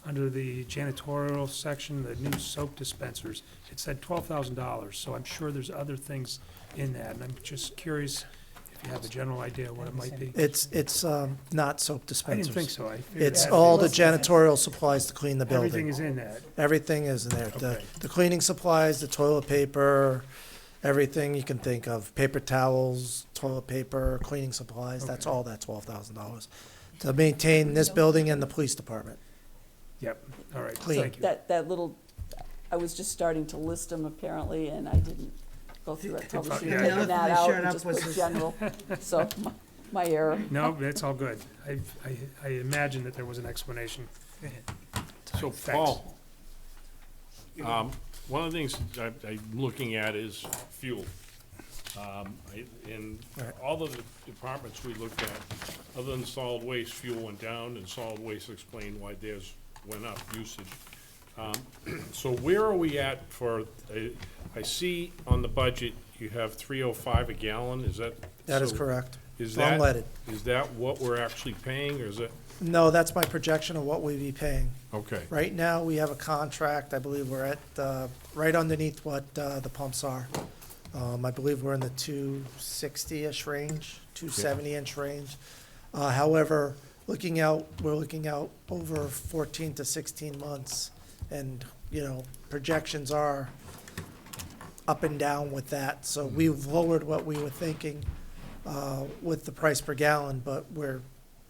under the janitorial section, the new soap dispensers, it said $12,000, so I'm sure there's other things in that, and I'm just curious if you have a general idea what it might be.
It's not soap
I
dispensers.
didn't think so. I figured
It's
that-
all the janitorial supplies to clean the building.
Everything is in that.
Everything is in there.
Okay.
The cleaning supplies, the toilet paper, everything you can think of, paper towels, toilet paper, cleaning supplies, that's
Okay.
all that $12,000 to maintain this building and the police department.
Yep, all right,
Clean.
thank you.
That little, I was just starting to list them apparently, and I didn't go through that trouble.
Yeah.
Taking
The other
that
thing they
out
showed
and
up
just
was
put
this-
general, so my error.
No, that's all good. I imagine that there was an explanation.
So,
Thanks.
Paul, one of the things I'm looking at is fuel. In
Right.
all of the departments we looked at, other than solid waste, fuel went down, and solid waste explained why theirs went up, usage. So where are we at for, I see on the budget, you have 305 a gallon, is that?
That is
so
correct.
Is
Unleaded.
Is that what we're actually paying, or is it,
No, that's my projection of what we'd be paying.
okay,
Right now, we have a contract, I believe we're at, right underneath what the pumps are. I believe we're in the 260-ish range, 270-inch range. However, we're looking out over 14 to 16 months, and, projections are up and down with that. So we've lowered what we were thinking with the price per gallon, but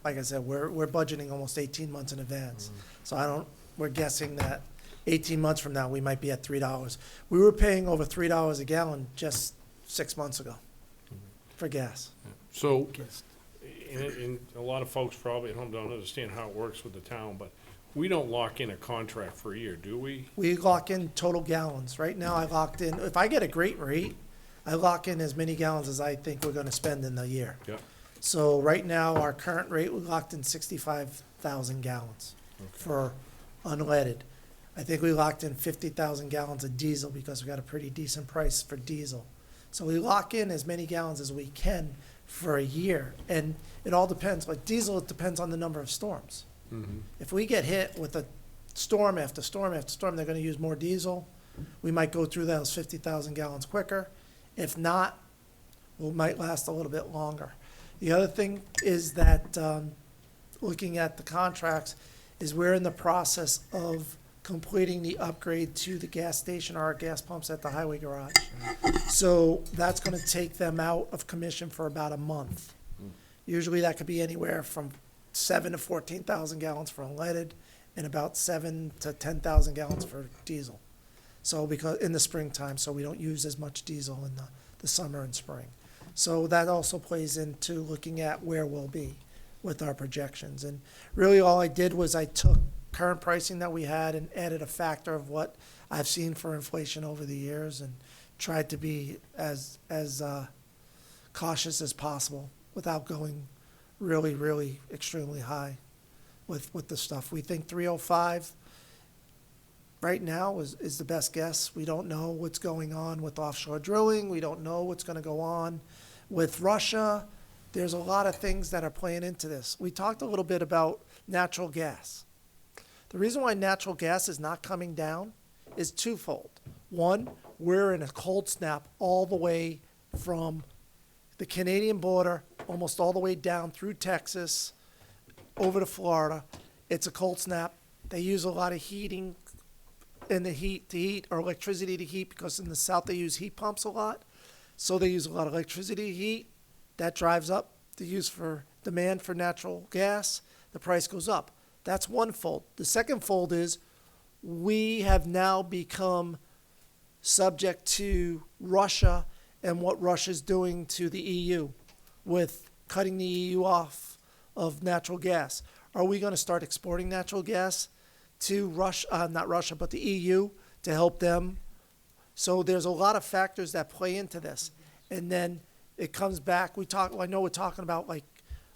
like I said, we're budgeting almost 18 months in advance. So we're guessing that 18 months from now, we might be at $3. We were paying over $3 a gallon just 6 months ago for gas.
so, and a lot of folks probably at home don't understand how it works with the town, but we don't lock in a contract for a year, do we?
We lock in total gallons. Right now, I locked in, if I get a great rate, I lock in as many gallons as I think we're gonna spend in the year.
Yeah.
So right now, our current rate, we locked in 65,000 gallons for unleaded. I think we locked in 50,000 gallons of diesel because we got a pretty decent price for diesel. So we lock in as many gallons as we can for a year. And it all depends, like diesel, it depends on the number of storms. If we get hit with a storm after storm after storm, they're gonna use more diesel. We might go through those 50,000 gallons quicker. If not, we might last a little bit longer. The other thing is that, looking at the contracts, is we're in the process of completing the upgrade to the gas station or our gas pumps at the highway garage. So that's gonna take them out of commission for about a month. Usually that could be anywhere from 7 to 14,000 gallons for unleaded and about 7 to 10,000 gallons for diesel. So because, in the springtime, so we don't use as much diesel in the summer and spring. So that also plays into looking at where we'll be with our projections. And really all I did was I took current pricing that we had and added a factor of what I've seen for inflation over the years and tried to be as cautious as possible without going really, really extremely high with the stuff. We think 305 right now is the best guess. We don't know what's going on with offshore drilling. We don't know what's going to go on with Russia. There's a lot of things that are playing into this. We talked a little bit about natural gas. The reason why natural gas is not coming down is twofold. One, we're in a cold snap all the way from the Canadian border, almost all the way down through Texas, over to Florida. It's a cold snap. They use a lot of heating in the heat to heat, or electricity to heat, because in the south they use heat pumps a lot. So they use a lot of electricity to heat. That drives up the use for demand for natural gas. The price goes up. That's one fold. The second fold is we have now become subject to Russia and what Russia's doing to the EU with cutting the EU off of natural gas. Are we going to start exporting natural gas to Russia, not Russia, but the EU to help them? So there's a lot of factors that play into this. And then it comes back, I know we're talking about like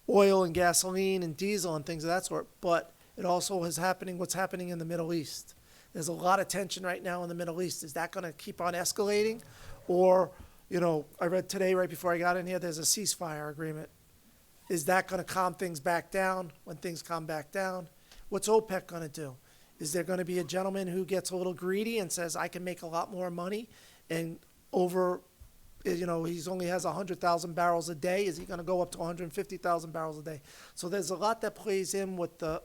oil and gasoline and diesel and things of that sort, but it also is happening, what's happening in the Middle East. There's a lot of tension right now in the Middle East. Is that going to keep on escalating? Or, you know, I read today right before I got in here, there's a ceasefire agreement. Is that going to calm things back down? When things calm back down, what's OPEC going to do? Is there going to be a gentleman who gets a little greedy and says, I can make a lot more money, and over, you know, he only has 100,000 barrels a day. Is he going to go up to 150,000 barrels a day? So there's a lot that plays in with the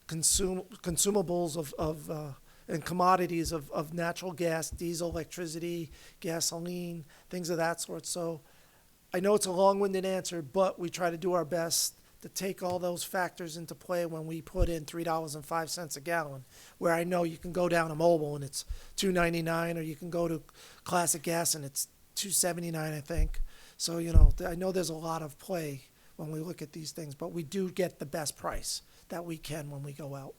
consumables and commodities of natural gas, diesel, electricity, gasoline, things of that sort. So I know it's a long-winded answer, but we try to do our best to take all those factors into play when we put in $3.05 a gallon, where I know you can go down to Mobile and it's $2.99, or you can go to Classic Gas and it's $2.79, I think. So, you know, I know there's a lot of play when we look at these things, but we do get the best price that we can when we go out.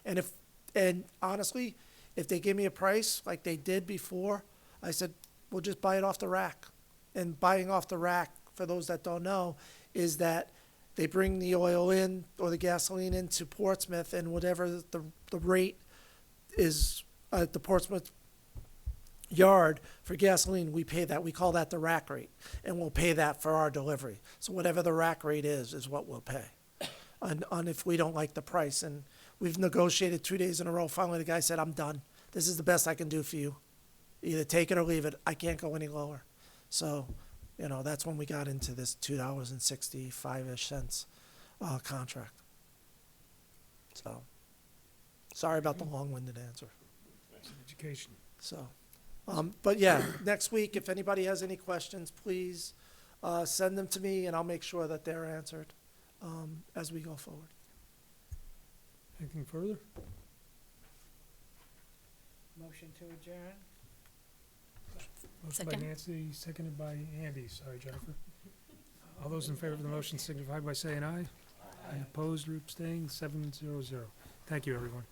And honestly, if they give me a price like they did before, I said, we'll just buy it off the rack. And buying off the rack, for those that don't know, is that they bring the oil in or the gasoline into Portsmouth, and whatever the rate is at the Portsmouth yard for gasoline, we pay that. We call that the rack rate, and we'll pay that for our delivery. So whatever the rack rate is what we'll pay on if we don't like the price. And we've negotiated 2 days in a row. Finally, the guy said, I'm done. This is the best I can do for you. Either take it or leave it. I can't go any lower. So, you know, that's when we got into this $2.65-ish contract. So, sorry about the long-winded answer.
Education.
So, but yeah, next week, if anybody has any questions, please send them to me, and I'll make sure that they're answered as we go forward.
Anything further?
Motion to adjourn?
Motion by
Second.
Nancy, seconded by Andy. Sorry, Jennifer. All those in favor of the motion signify by saying aye. Aye. Opposed or abstained, 7-0-0. Thank you, everyone.